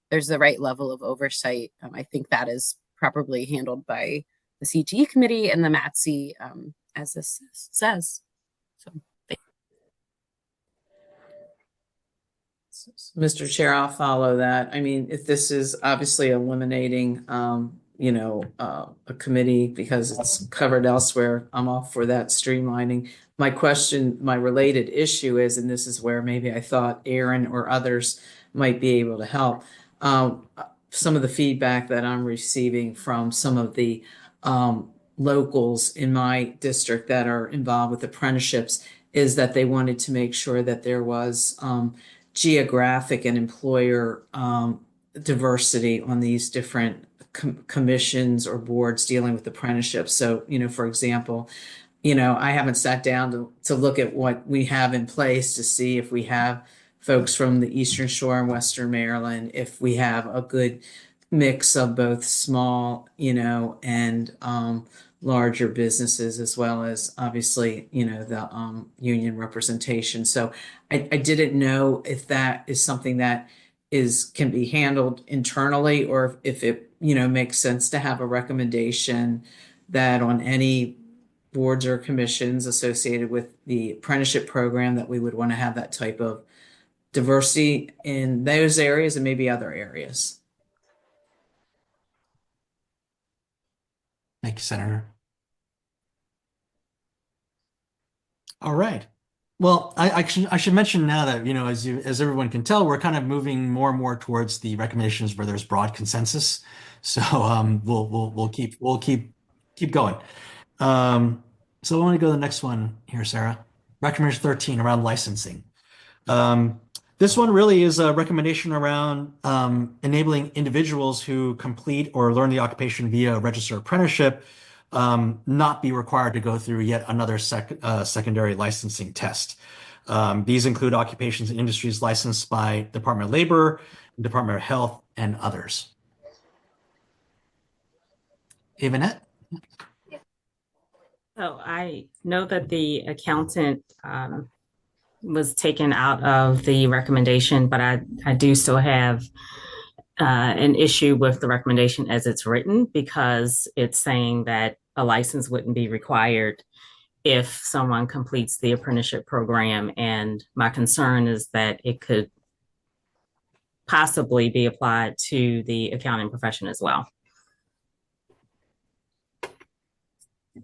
there's the right level of oversight. I think that is properly handled by the CTE committee and the MATC, as this says. So Mr. Chair, I'll follow that. I mean, if this is obviously eliminating, a committee because it's covered elsewhere, I'm all for that streamlining. My related issue is, and this is where maybe I thought Aaron or others might be able to help. Some of the feedback that I'm receiving from some of the locals in my district that are involved with apprenticeships is that they wanted to make sure that there was geographic and employer diversity on these different commissions or boards dealing with apprenticeships. So, for example, I haven't sat down to look at what we have in place to see if we have folks from the Eastern Shore and Western Maryland, if we have a good mix of both small, and larger businesses, as well as obviously, the union representation. So I didn't know if that is something that can be handled internally, or if it, makes sense to have a recommendation that on any boards or commissions associated with the apprenticeship program that we would want to have that type of diversity in those areas and maybe other areas. Thank you, Senator. All right. Well, I should mention now that, as everyone can tell, we're kind of moving more and more towards the recommendations where there's broad consensus. So we'll keep going. So I want to go to the next one here, Sarah. Recommendation 13 around licensing. This one really is a recommendation around enabling individuals who complete or learn the occupation via a registered apprenticeship not be required to go through yet another secondary licensing test. These include occupations and industries licensed by Department of Labor, Department of Health, and others. Yvonne? So I know that the accountant was taken out of the recommendation, but I do still have an issue with the recommendation as it's written, because it's saying that a license wouldn't be required if someone completes the apprenticeship program. And my concern is that it could possibly be applied to the accounting profession as well.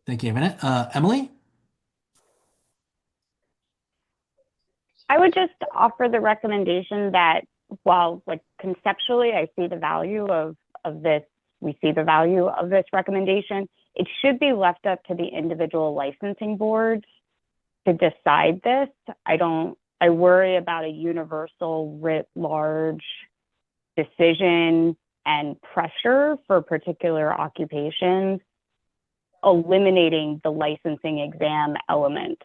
Thank you, Yvonne. Emily? I would just offer the recommendation that while conceptually I see the value of this, we see the value of this recommendation, it should be left up to the individual licensing boards to decide this. I worry about a universal writ large decision and pressure for particular occupations, eliminating the licensing exam element.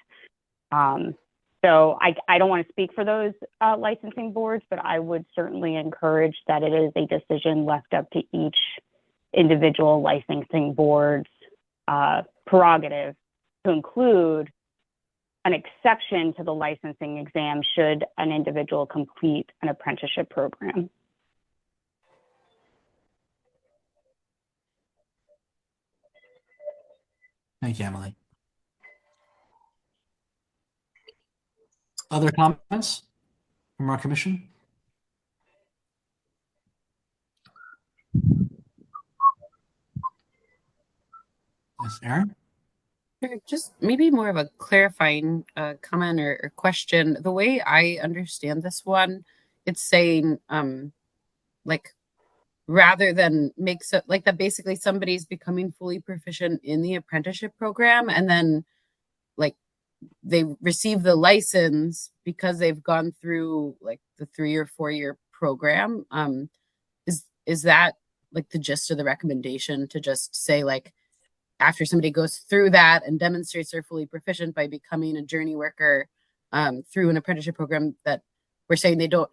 So I don't want to speak for those licensing boards, but I would certainly encourage that it is a decision left up to each individual licensing board's prerogative to include an exception to the licensing exam should an individual complete an apprenticeship program. Thank you, Emily. Other comments from our commission? Yes, Aaron? just maybe more of a clarifying comment or question. The way I understand this one, it's saying like rather than makes it like that basically somebody's becoming fully proficient in the apprenticeship program and then like they receive the license because they've gone through like the 3 or 4 year program. Is that like the gist of the recommendation, to just say like after somebody goes through that and demonstrates they're fully proficient by becoming a journey worker through an apprenticeship program, that we're saying they don't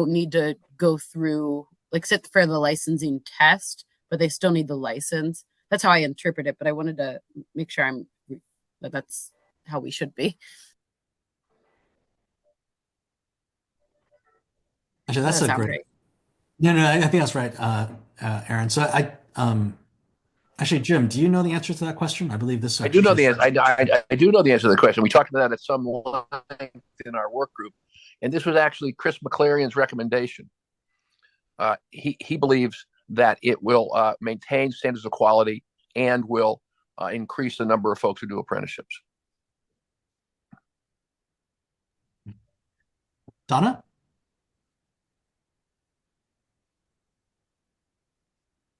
need to go through like sit for the licensing test, but they still need the license? That's how I interpret it, but I wanted to make sure that's how we should be. Actually, that's Does that a sound great. right? No, I think that's right, Aaron. So actually, Jim, do you know the answer to that question? I believe this I do actually know should the answer. I do know the answer to the question. We talked about that at some length in our work group, and this was actually Chris McClarion's recommendation. He believes that it will maintain standards of quality and will increase the number of folks who do apprenticeships. Donna?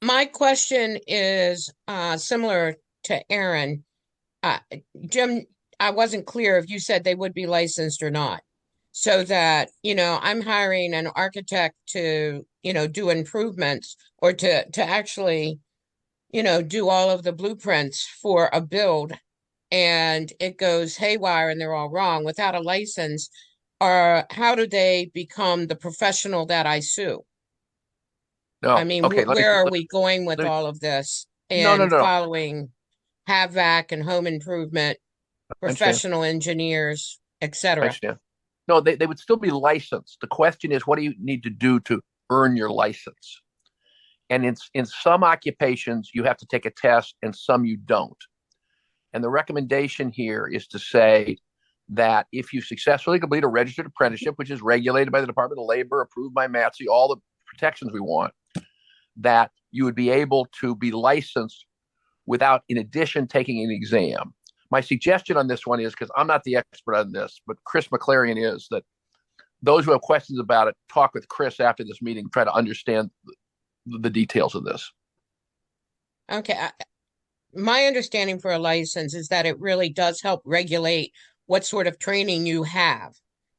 My question is similar to Aaron. Jim, I wasn't clear if you said they would be licensed or not. So that, I'm hiring an architect to, do improvements or to actually, do all of the blueprints for a build and it goes haywire and they're all wrong without a license, or how do they become the professional that I sue? I No, mean, okay. where are we going with let me all of this no, and no. following HVAC and home improvement, I understand. professional engineers, I etc.? understand. No, they would still be licensed. The question is, what do you need to do to earn your license? And in some occupations, you have to take a test, and some you don't. And the recommendation here is to say that if you successfully complete a registered apprenticeship, which is regulated by the Department of Labor, approved by MATSE, all the protections we want, that you would be able to be licensed without, in addition, taking an exam. My suggestion on this one is, because I'm not the expert on this, but Chris McClarion is, that those who have questions about it, talk with Chris after this meeting, try to understand the details of this. Okay. My understanding for a license is that it really does help regulate what sort of training you have.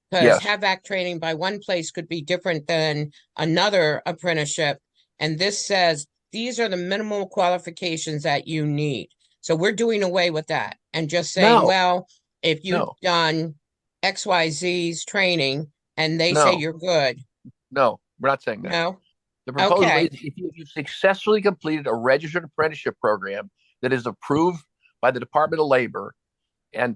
Because Yes. HVAC training by one place could be different than another apprenticeship. And this says these are the minimal qualifications that you need. So we're doing away with that and just saying, No, well, if you've no, done XYZ's training and they say no, you're good. no. We're not saying that. No? The proposal Okay. is, if you successfully completed a registered apprenticeship program that is approved by the Department of Labor and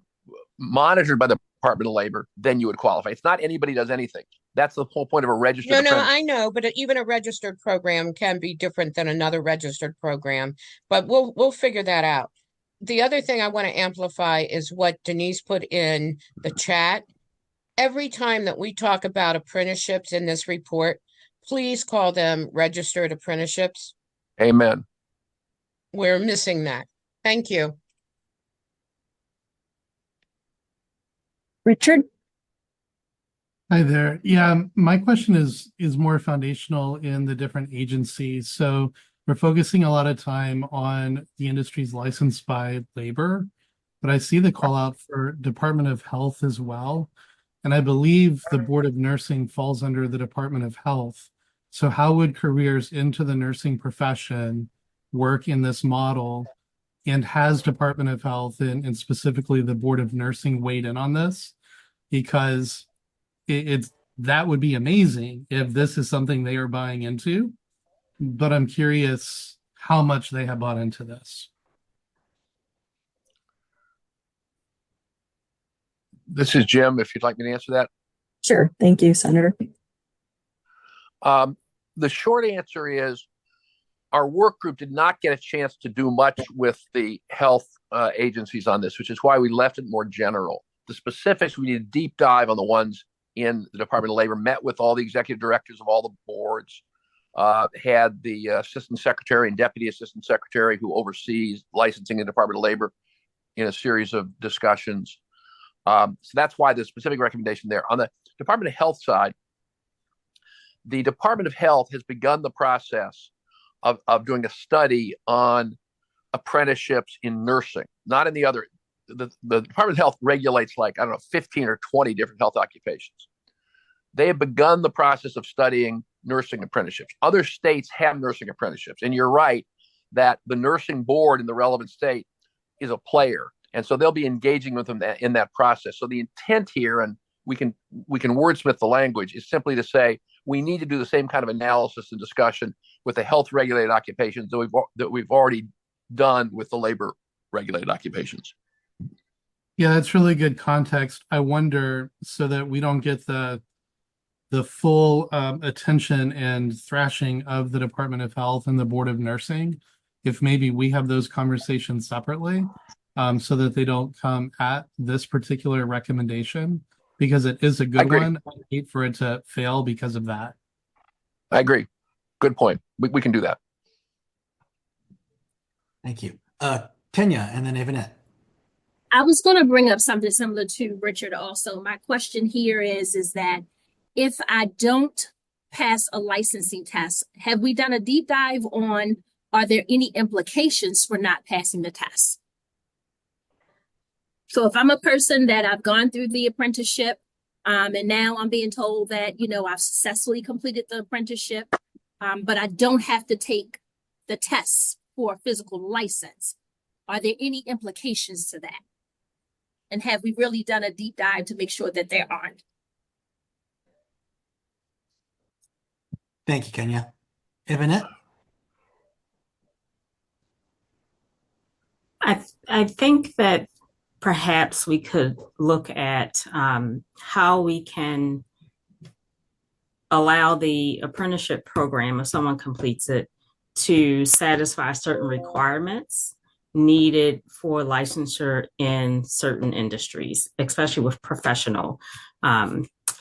monitored by the Department of Labor, then you would qualify. It's not anybody does anything. That's the whole point of a registered No, apprenticeship. I know, but even a registered program can be different than another registered program. But we'll figure that out. The other thing I want to amplify is what Denise put in the chat. Every time that we talk about apprenticeships in this report, please call them registered apprenticeships. Amen. We're missing that. Thank you. Richard? Hi there. Yeah, my question is more foundational in the different agencies. So we're focusing a lot of time on the industries licensed by labor, but I see the call out for Department of Health as well. And I believe the Board of Nursing falls under the Department of Health. So how would careers into the nursing profession work in this model? And has Department of Health and specifically the Board of Nursing weighed in on this? Because it's that would be amazing if this is something they are buying into, but I'm curious how much they have bought into this. This is Jim, if you'd like me to answer that. Sure. Thank you, Senator. The short answer is our work group did not get a chance to do much with the health agencies on this, which is why we left it more general. The specifics, we need a deep dive on the ones in the Department of Labor, met with all the executive directors of all the boards, had the assistant secretary and deputy assistant secretary who oversees licensing in the Department of Labor in a series of discussions. So that's why the specific recommendation there. On the Department of Health side, the Department of Health has begun the process of doing a study on apprenticeships in nursing, not in the other. The Department of Health regulates 15 or 20 different health occupations. They have begun the process of studying nursing apprenticeships. Other states have nursing apprenticeships. And you're right that the nursing board in the relevant state is a player. And so they'll be engaging with them in that process. So the intent here, and we can wordsmith the language, is simply to say we need to do the same kind of analysis and discussion with the health regulated occupations that we've already done with the labor regulated occupations. Yeah, that's really good context. I wonder, so that we don't get the the full attention and thrashing of the Department of Health and the Board of Nursing, if maybe we have those conversations separately, so that they don't come at this particular recommendation, because it is a good agree. one. I hate for it to fail because of that. I agree. Good point. We can do that. Thank you. Kenya and then Evanet. I was going to bring up something similar to Richard also. My question here is that if I don't pass a licensing test, have we done a deep dive on, are there any implications for not passing the test? So if I'm a person that I've gone through the apprenticeship, and now I'm being told that, you know, I've successfully completed the apprenticeship, but I don't have to take the tests for a physical license, are there any implications to that? And have we really done a deep dive to make sure that there aren't? Thank you, Kenya. Evanet? I think that perhaps we could look at how we can allow the apprenticeship program, if someone completes it, to satisfy certain requirements needed for licensure in certain industries, especially with professional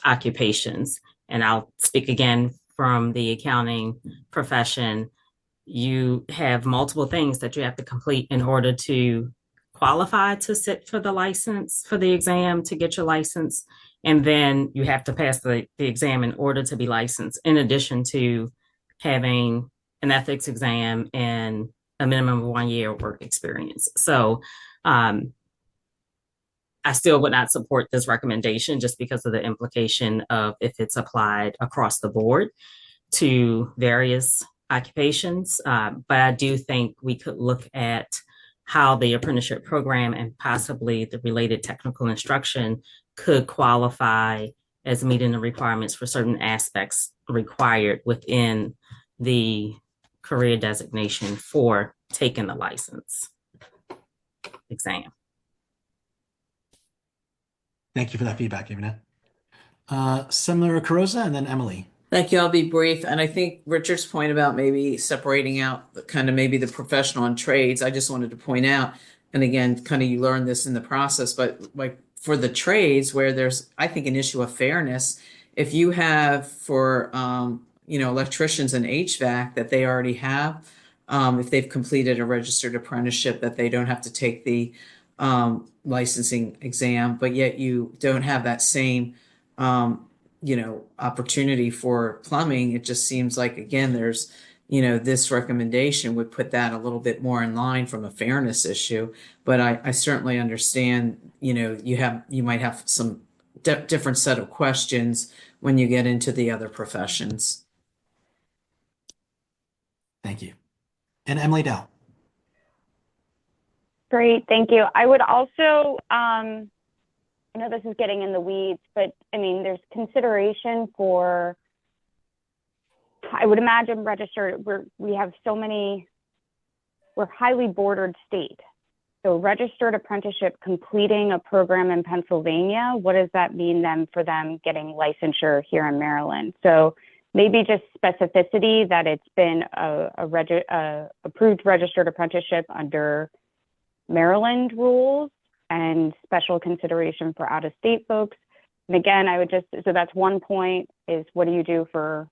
occupations. And I'll speak again from the accounting profession. You have multiple things that you have to complete in order to qualify to sit for the license, for the exam to get your license. And then you have to pass the exam in order to be licensed, in addition to having an ethics exam and a minimum of 1 year work experience. So I still would not support this recommendation just because of the implication of if it's applied across the board to various occupations. But I do think we could look at how the apprenticeship program and possibly the related technical instruction could qualify as meeting the requirements for certain aspects required within the career designation for taking the license exam. Thank you for that feedback, Evanet. Semler Carosa and then Emily. Thank you. I'll be brief. And I think Richard's point about maybe separating out maybe the professional and trades, I just wanted to point out, and again, kind of you learn this in the process, but like for the trades where there's, I think, an issue of fairness, if you have for, electricians and HVAC that they already have, if they've completed a registered apprenticeship, that they don't have to take the licensing exam, but yet you don't have that same opportunity for plumbing. It just seems like, again, there's, this recommendation would put that a little bit more in line from a fairness issue. But I certainly understand, you might have some different set of questions when you get into the other professions. Thank you. And Emily Dow. Great, thank you. I would also, I know this is getting in the weeds, but I mean, there's consideration for, I would imagine registered, we have so many, we're highly bordered state. So registered apprenticeship completing a program in Pennsylvania, what does that mean then for them getting licensure here in Maryland? So maybe just specificity that it's been a approved registered apprenticeship under Maryland rules and special consideration for out-of-state folks. And again, so that's one point, is what do you do for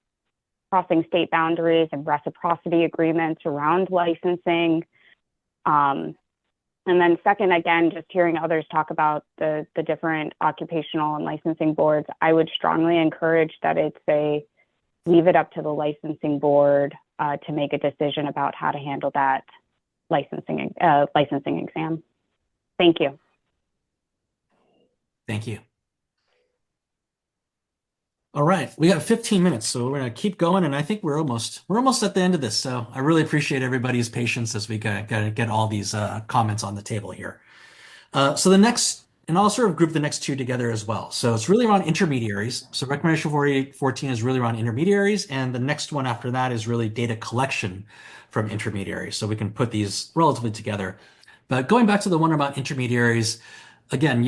crossing state boundaries and reciprocity agreements around licensing? And then second, again, just hearing others talk about the different occupational and licensing boards, I would strongly encourage that leave it up to the licensing board to make a decision about how to handle that licensing exam. Thank you. Thank you. All right, we got 15 minutes, so we're gonna keep going, and I think we're almost at the end of this. So I really appreciate everybody's patience as we gotta get all these comments on the table here. So the next, and I'll sort of group the next two together as well. So it's really around intermediaries. So recommendation 4814 is really around intermediaries, and the next one after that is really data collection from intermediaries. So we can put these relatively together. But going back to the one about intermediaries, again,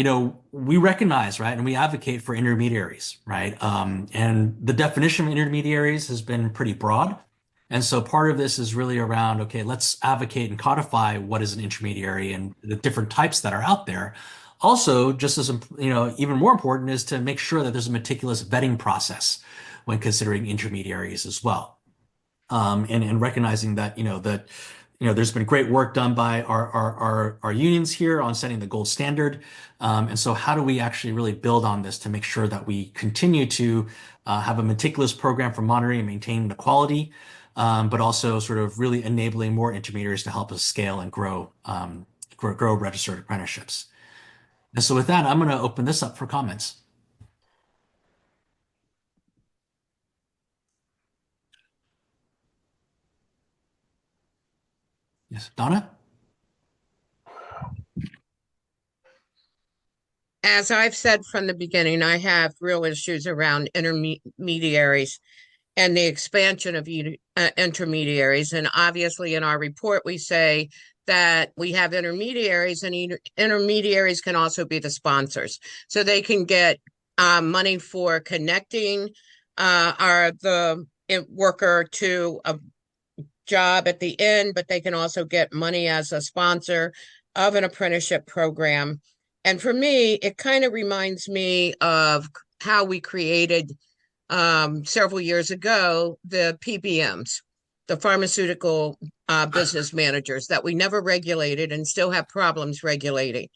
we recognize, right, and we advocate for intermediaries, right? And the definition of intermediaries has been pretty broad. And so part of this is really around, okay, let's advocate and codify what is an intermediary and the different types that are out there. Also, just as, even more important is to make sure that there's a meticulous vetting process when considering intermediaries as well. And recognizing that, there's been great work done by our unions here on setting the gold standard. And so how do we actually really build on this to make sure that we continue to have a meticulous program for monitoring and maintaining the quality, but also sort of really enabling more intermediaries to help us scale and grow registered apprenticeships. And so with that, I'm going to open this up for comments. Yes, Donna? As I've said from the beginning, I have real issues around intermediaries and the expansion of intermediaries. And obviously, in our report, we say that we have intermediaries, and intermediaries can also be the sponsors. So they can get money for connecting the worker to a job at the end, but they can also get money as a sponsor of an apprenticeship program. And for me, it kind of reminds me of how we created several years ago the PBMs, the pharmaceutical business managers that we never regulated and still have problems regulating.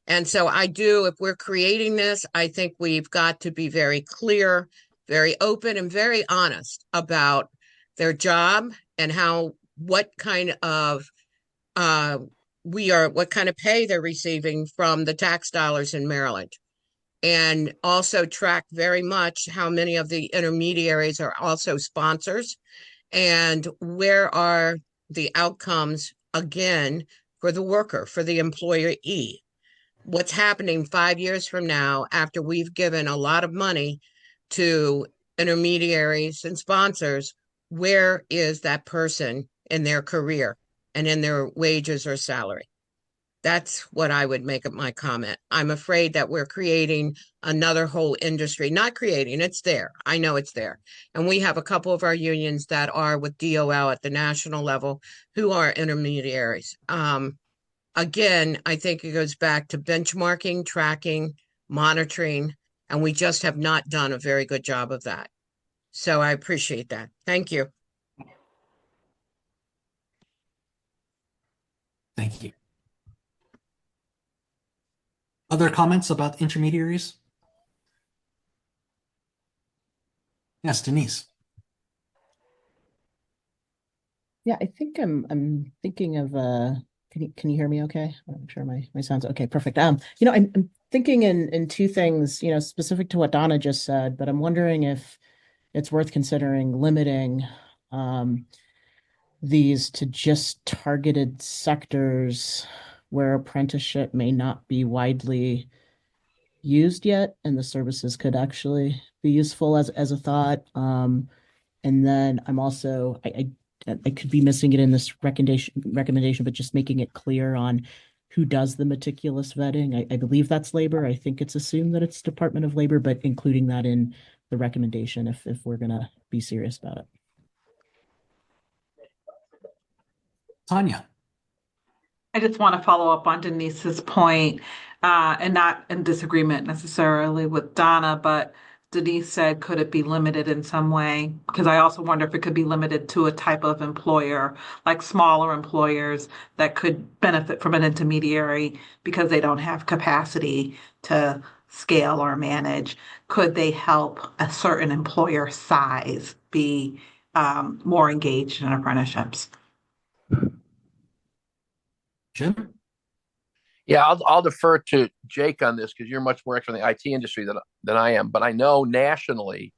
And so if we're creating this, I think we've got to be very clear, very open, and very honest about their job and what kind of pay they're receiving from the tax dollars in Maryland. And also track very much how many of the intermediaries are also sponsors, and where are the outcomes again for the worker, for the employee. What's happening 5 years from now after we've given a lot of money to intermediaries and sponsors? Where is that person in their career and in their wages or salary? That's what I would make of my comment. I'm afraid that we're creating another whole industry. Not creating, it's there. I know it's there. And we have a couple of our unions that are with DOL at the national level who are intermediaries. Again, I think it goes back to benchmarking, tracking, monitoring, and we just have not done a very good job of that. So I appreciate that. Thank you. Thank you. Other comments about intermediaries? Yes, Denise. Yeah, I think I'm thinking of can you hear me okay? I'm sure my sound's okay. Perfect. I'm thinking in two things, specific to what Donna just said, but I'm wondering if it's worth considering limiting these to just targeted sectors where apprenticeship may not be widely used yet, and the services could actually be useful as a thought. And then I'm also I could be missing it in this recommendation, but just making it clear on who does the meticulous vetting. I believe that's labor. I think it's assumed that it's Department of Labor, but including that in the recommendation if we're gonna be serious about it. Tanya. I just want to follow up on Denise's point, and not in disagreement necessarily with Donna, but Denise said, could it be limited in some way? Because I also wonder if it could be limited to a type of employer, like smaller employers that could benefit from an intermediary because they don't have capacity to scale or manage. Could they help a certain employer size be more engaged in apprenticeships? Jim? Yeah, I'll defer to Jake on this because you're much more expert in the IT industry than I am. But I know nationally,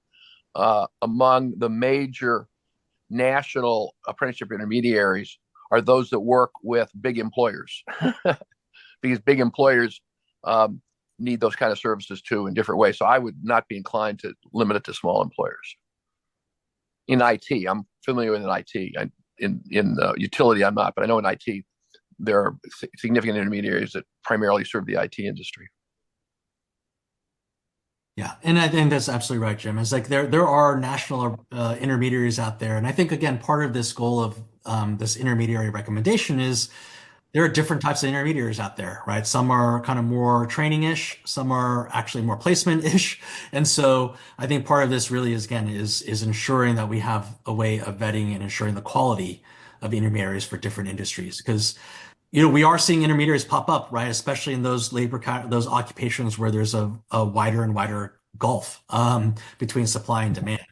among the major national apprenticeship intermediaries are those that work with big employers, because big employers need those kind of services too in different ways. So I would not be inclined to limit it to small employers. In IT, I'm familiar with IT. In utility, I'm not, but I know in IT there are significant intermediaries that primarily serve the IT industry. Yeah, and I think that's absolutely right, Jim. It's like there are national intermediaries out there, and I think again part of this goal of this intermediary recommendation is there are different types of intermediaries out there, right? Some are kind of more training-ish, some are actually more placement-ish, and so I think part of this really is again is ensuring that we have a way of vetting and ensuring the quality of intermediaries for different industries because we are seeing intermediaries pop up, right? Especially in those those occupations where there's a wider and wider gulf between supply and demand.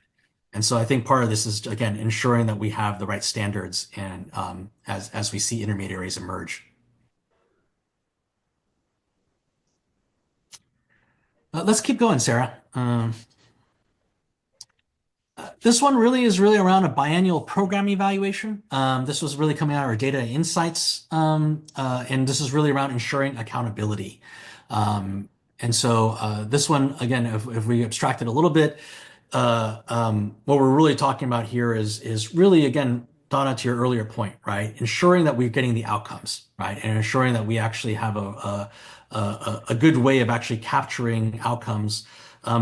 And so I think part of this is again ensuring that we have the right standards and as we see intermediaries emerge. Let's keep going, Sarah. This one really is really around a biannual program evaluation. This was really coming out of our data insights, and this is really around ensuring accountability. And so this one, again, if we abstract it a little bit, what we're really talking about here is really, again, Donna, to your earlier point, right? Ensuring that we're getting the outcomes, right? And ensuring that we actually have a good way of actually capturing outcomes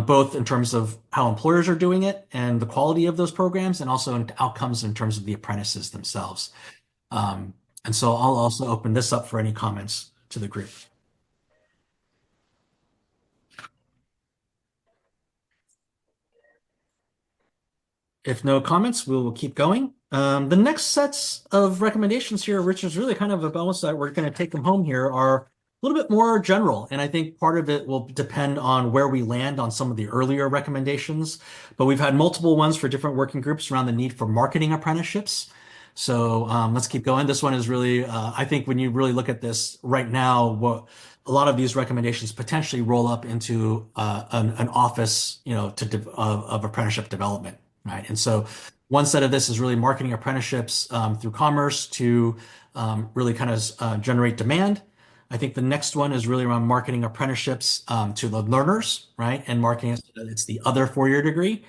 both in terms of how employers are doing it and the quality of those programs, and also in outcomes in terms of the apprentices themselves. And so I'll also open this up for any comments to the group. If no comments, we will keep going. The next sets of recommendations here, which is really kind of a bonus that we're going to take them home here, are a little bit more general. And I think part of it will depend on where we land on some of the earlier recommendations. But we've had multiple ones for different working groups around the need for marketing apprenticeships. So let's keep going. This one is really, I think when you really look at this right now, what a lot of these recommendations potentially roll up into an office, of apprenticeship development, right? And so one set of this is really marketing apprenticeships through commerce to really kind of generate demand. I think the next one is really around marketing apprenticeships to the learners, right? And marketing it so that it's the other four-year degree.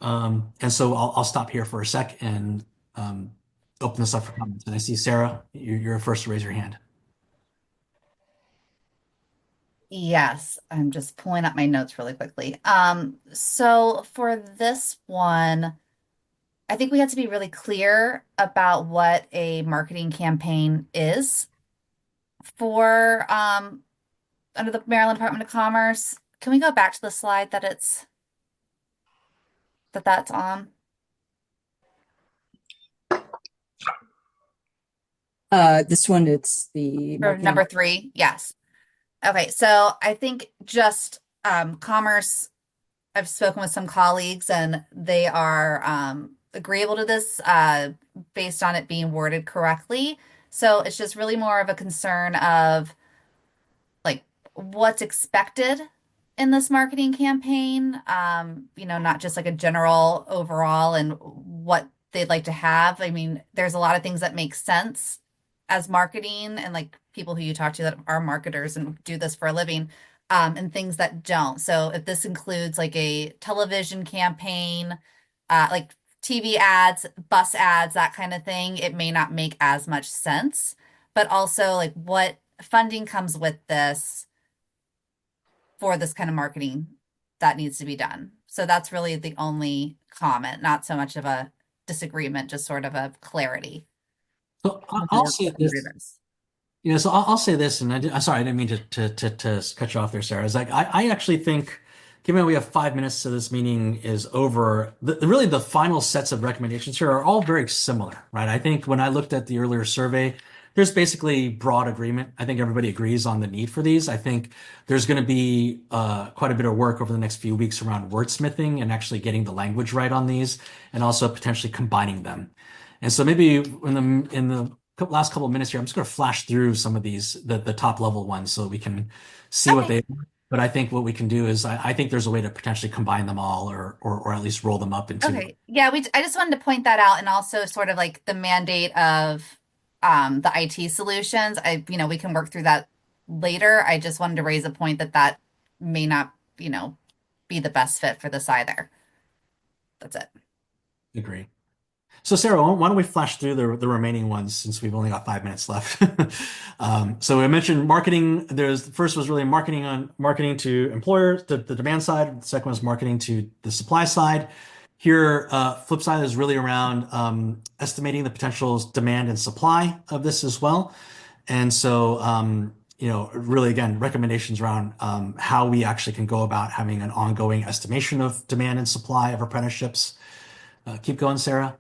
And so I'll stop here for a sec and open this up for comments. And I see Sarah, you're first to raise your hand. Yes, I'm just pulling up my notes really quickly. So for this one, I think we have to be really clear about what a marketing campaign is for under the Maryland Department of Commerce. Can we go back to the slide that's on? This one, it's the For number 3, yes. Okay, so I think just commerce, I've spoken with some colleagues and they are agreeable to this based on it being worded correctly. So it's just really more of a concern of like what's expected in this marketing campaign, not just like a general overall and what they'd like to have. I mean, there's a lot of things that make sense as marketing and like people who you talk to that are marketers and do this for a living, and things that don't. So if this includes like a television campaign, like TV ads, bus ads, that kind of thing, it may not make as much sense. But also like what funding comes with this for this kind of marketing that needs to be done. So that's really the only comment, not so much of a disagreement, just sort of a clarity. So I'll say this. So I'll say this, and I'm sorry, I didn't mean to cut you off there, Sarah. It's like I actually think, given we have 5 minutes to this meeting is over, really the final sets of recommendations here are all very similar, right? I think when I looked at the earlier survey, there's basically broad agreement. I think everybody agrees on the need for these. I think there's going to be quite a bit of work over the next few weeks around wordsmithing and actually getting the language right on these, and also potentially combining them. And so maybe in the last couple of minutes here, I'm just going to flash through some of these, the top level ones, so we can see what they are. But I think what we can do is I think there's a way to potentially combine them all or at least roll them up into. Okay. Yeah, I just wanted to point that out, and also sort of like the mandate of the IT solutions. We can work through that later. I just wanted to raise a point that may not, be the best fit for this either. That's it. Agree. So Sarah, why don't we flash through the remaining ones since we've only got 5 minutes left. So I mentioned marketing. The first was really marketing to employers, the demand side. The second was marketing to the supply side. Here, flip side is really around estimating the potential demand and supply of this as well. And so, really, again, recommendations around how we actually can go about having an ongoing estimation of demand and supply of apprenticeships. Keep going, Sarah.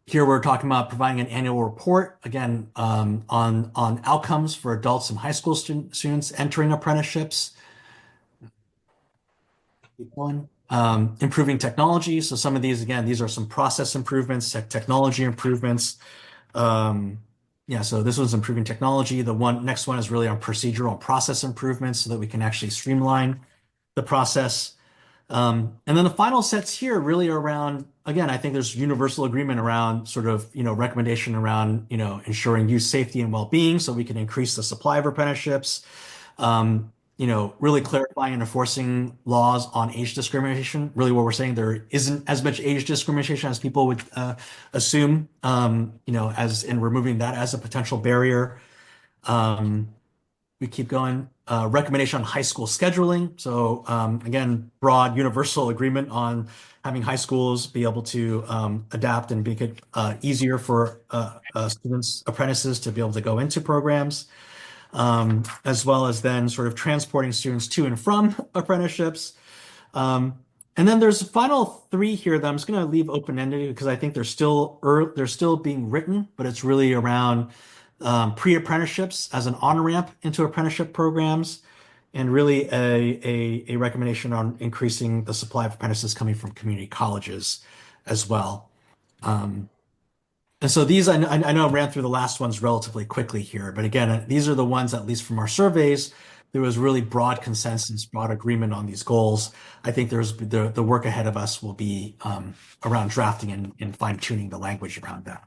Here we're talking about providing an annual report, again, on outcomes for adults and high school students entering apprenticeships. Keep going. Improving technology. So some of these, again, these are some process improvements, technology improvements. So this one's improving technology. The next one is really on procedural and process improvements so that we can actually streamline the process. And then the final sets here really around, again, I think there's universal agreement around sort of, recommendation around, ensuring youth safety and well-being so we can increase the supply of apprenticeships. Really clarifying and enforcing laws on age discrimination. Really what we're saying, there isn't as much age discrimination as people would assume, as in removing that as a potential barrier. We keep going. Recommendation on high school scheduling. So again, broad universal agreement on having high schools be able to adapt and make it easier for students, apprentices to be able to go into programs, as well as then sort of transporting students to and from apprenticeships. And then there's the final three here that I'm just going to leave open-ended because I think they're still being written, but it's really around pre-apprenticeships as an on-ramp into apprenticeship programs, and really a recommendation on increasing the supply of apprentices coming from community colleges as well. And so these, I know I ran through the last ones relatively quickly here, but again, these are the ones, at least from our surveys, there was really broad consensus, broad agreement on these goals. I think there's the work ahead of us will be around drafting and fine-tuning the language around that.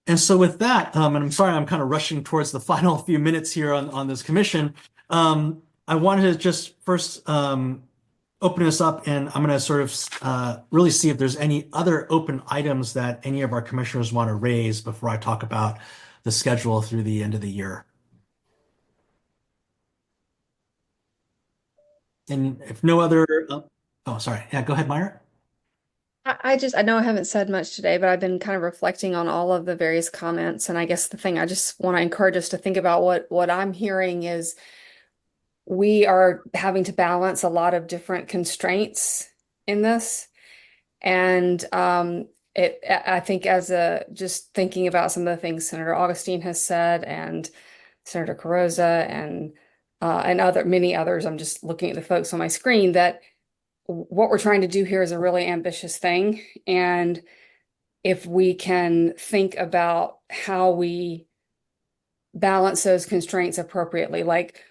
And so with that, and I'm sorry, I'm kind of rushing towards the final few minutes here on this commission. I wanted to just first open this up, and I'm going to sort of really see if there's any other open items that any of our commissioners want to raise before I talk about the schedule through the end of the year. And if no other, oh, sorry. Yeah, go ahead, Myra. I know I haven't said much today, but I've been kind of reflecting on all of the various comments. And I guess the thing I just want to encourage us to think about what I'm hearing is we are having to balance a lot of different constraints in this. And I think just thinking about some of the things Senator Augustine has said and Senator Carrozza and many others, I'm just looking at the folks on my screen, that what we're trying to do here is a really ambitious thing. And if we can think about how we balance those constraints appropriately, like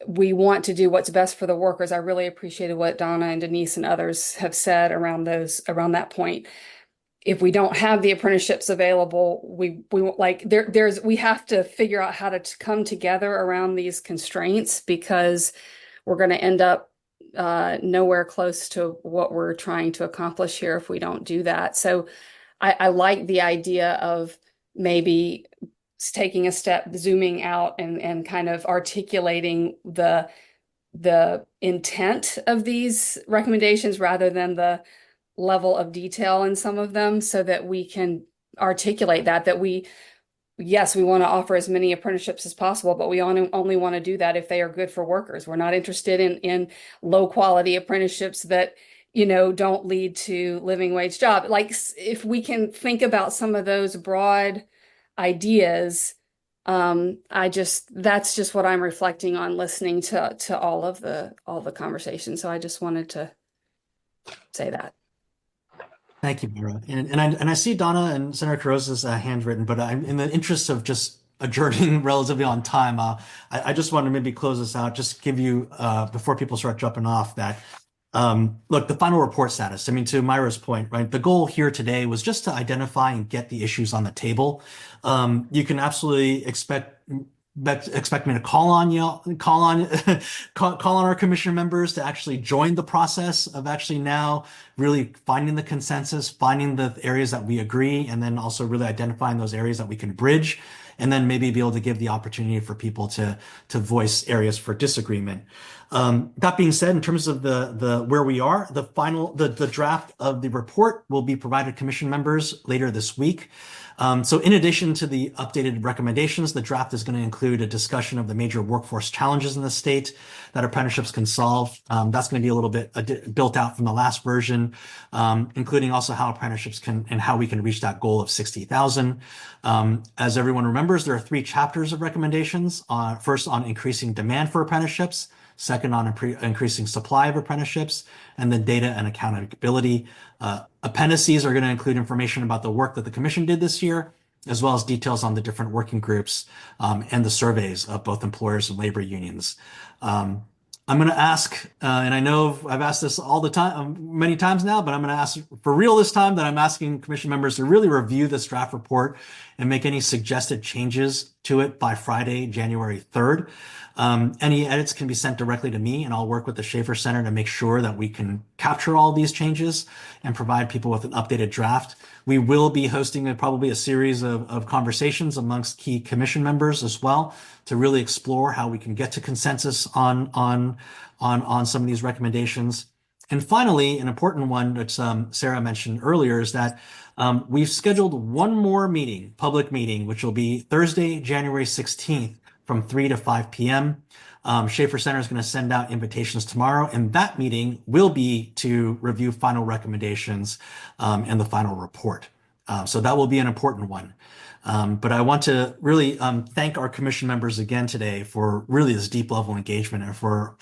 we want to do what's best for the workers. I really appreciated what Donna and Denise and others have said around that point. If we don't have the apprenticeships available, we have to figure out how to come together around these constraints, because we're going to end up nowhere close to what we're trying to accomplish here if we don't do that. So I like the idea of maybe taking a step, zooming out and kind of articulating the intent of these recommendations rather than the level of detail in some of them, so that we can articulate that yes, we want to offer as many apprenticeships as possible, but we only want to do that if they are good for workers. We're not interested in low quality apprenticeships that, don't lead to living wage job. Like, if we can think about some of those broad ideas, that's just what I'm reflecting on listening to all the conversations. So I just wanted to say that. Thank you, Myra. And I see Donna and Senator Carrozza's handwritten, but I'm in the interest of just adjourning relatively on time. I just want to maybe close this out, just give you, before people start jumping off, that look, the final report status. I mean, to Myra's point, right? The goal here today was just to identify and get the issues on the table. You can absolutely expect expect me to call on call on call on our commission members to actually join the process of actually now really finding the consensus, finding the areas that we agree, and then also really identifying those areas that we can bridge, and then maybe be able to give the opportunity for people to voice areas for disagreement. That being said, in terms of the where we are, the draft of the report will be provided to commission members later this week. So in addition to the updated recommendations, the draft is going to include a discussion of the major workforce challenges in the state that apprenticeships can solve. That's going to be a little bit built out from the last version, including also how apprenticeships can and how we can reach that goal of 60,000. As everyone remembers, there are 3 chapters of recommendations. First, on increasing demand for apprenticeships. Second, on increasing supply of apprenticeships, and then data and accountability. Appendices are going to include information about the work that the commission did this year, as well as details on the different working groups and the surveys of both employers and labor unions. I'm going to ask, and I know I've asked this all the time, many times now, but I'm going to ask for real this time that I'm asking commission members to really review this draft report and make any suggested changes to it by Friday, January 3rd. Any edits can be sent directly to me, and I'll work with the Schaefer Center to make sure that we can capture all these changes and provide people with an updated draft. We will be hosting probably a series of conversations amongst key commission members as well to really explore how we can get to consensus on some of these recommendations. And finally, an important one that Sarah mentioned earlier is that we've scheduled one more meeting, public meeting, which will be Thursday, January 16th from 3 to 5 p.m. Schaefer Center is going to send out invitations tomorrow, and that meeting will be to review final recommendations and the final report. So that will be an important one. But I want to really thank our commission members again today for really this deep level engagement and for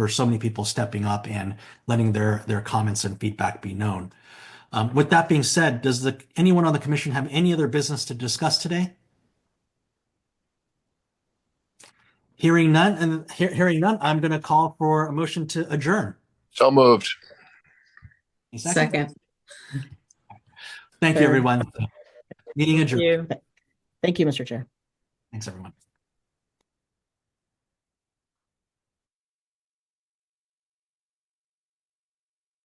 so many people stepping up and letting their comments and feedback be known. With that being said, does anyone on the commission have any other business to discuss today? Hearing none, I'm going to call for a motion to adjourn. So moved. Second. Thank you, everyone. Meeting adjourned. Thank you, Mr. Chair. Thanks, everyone.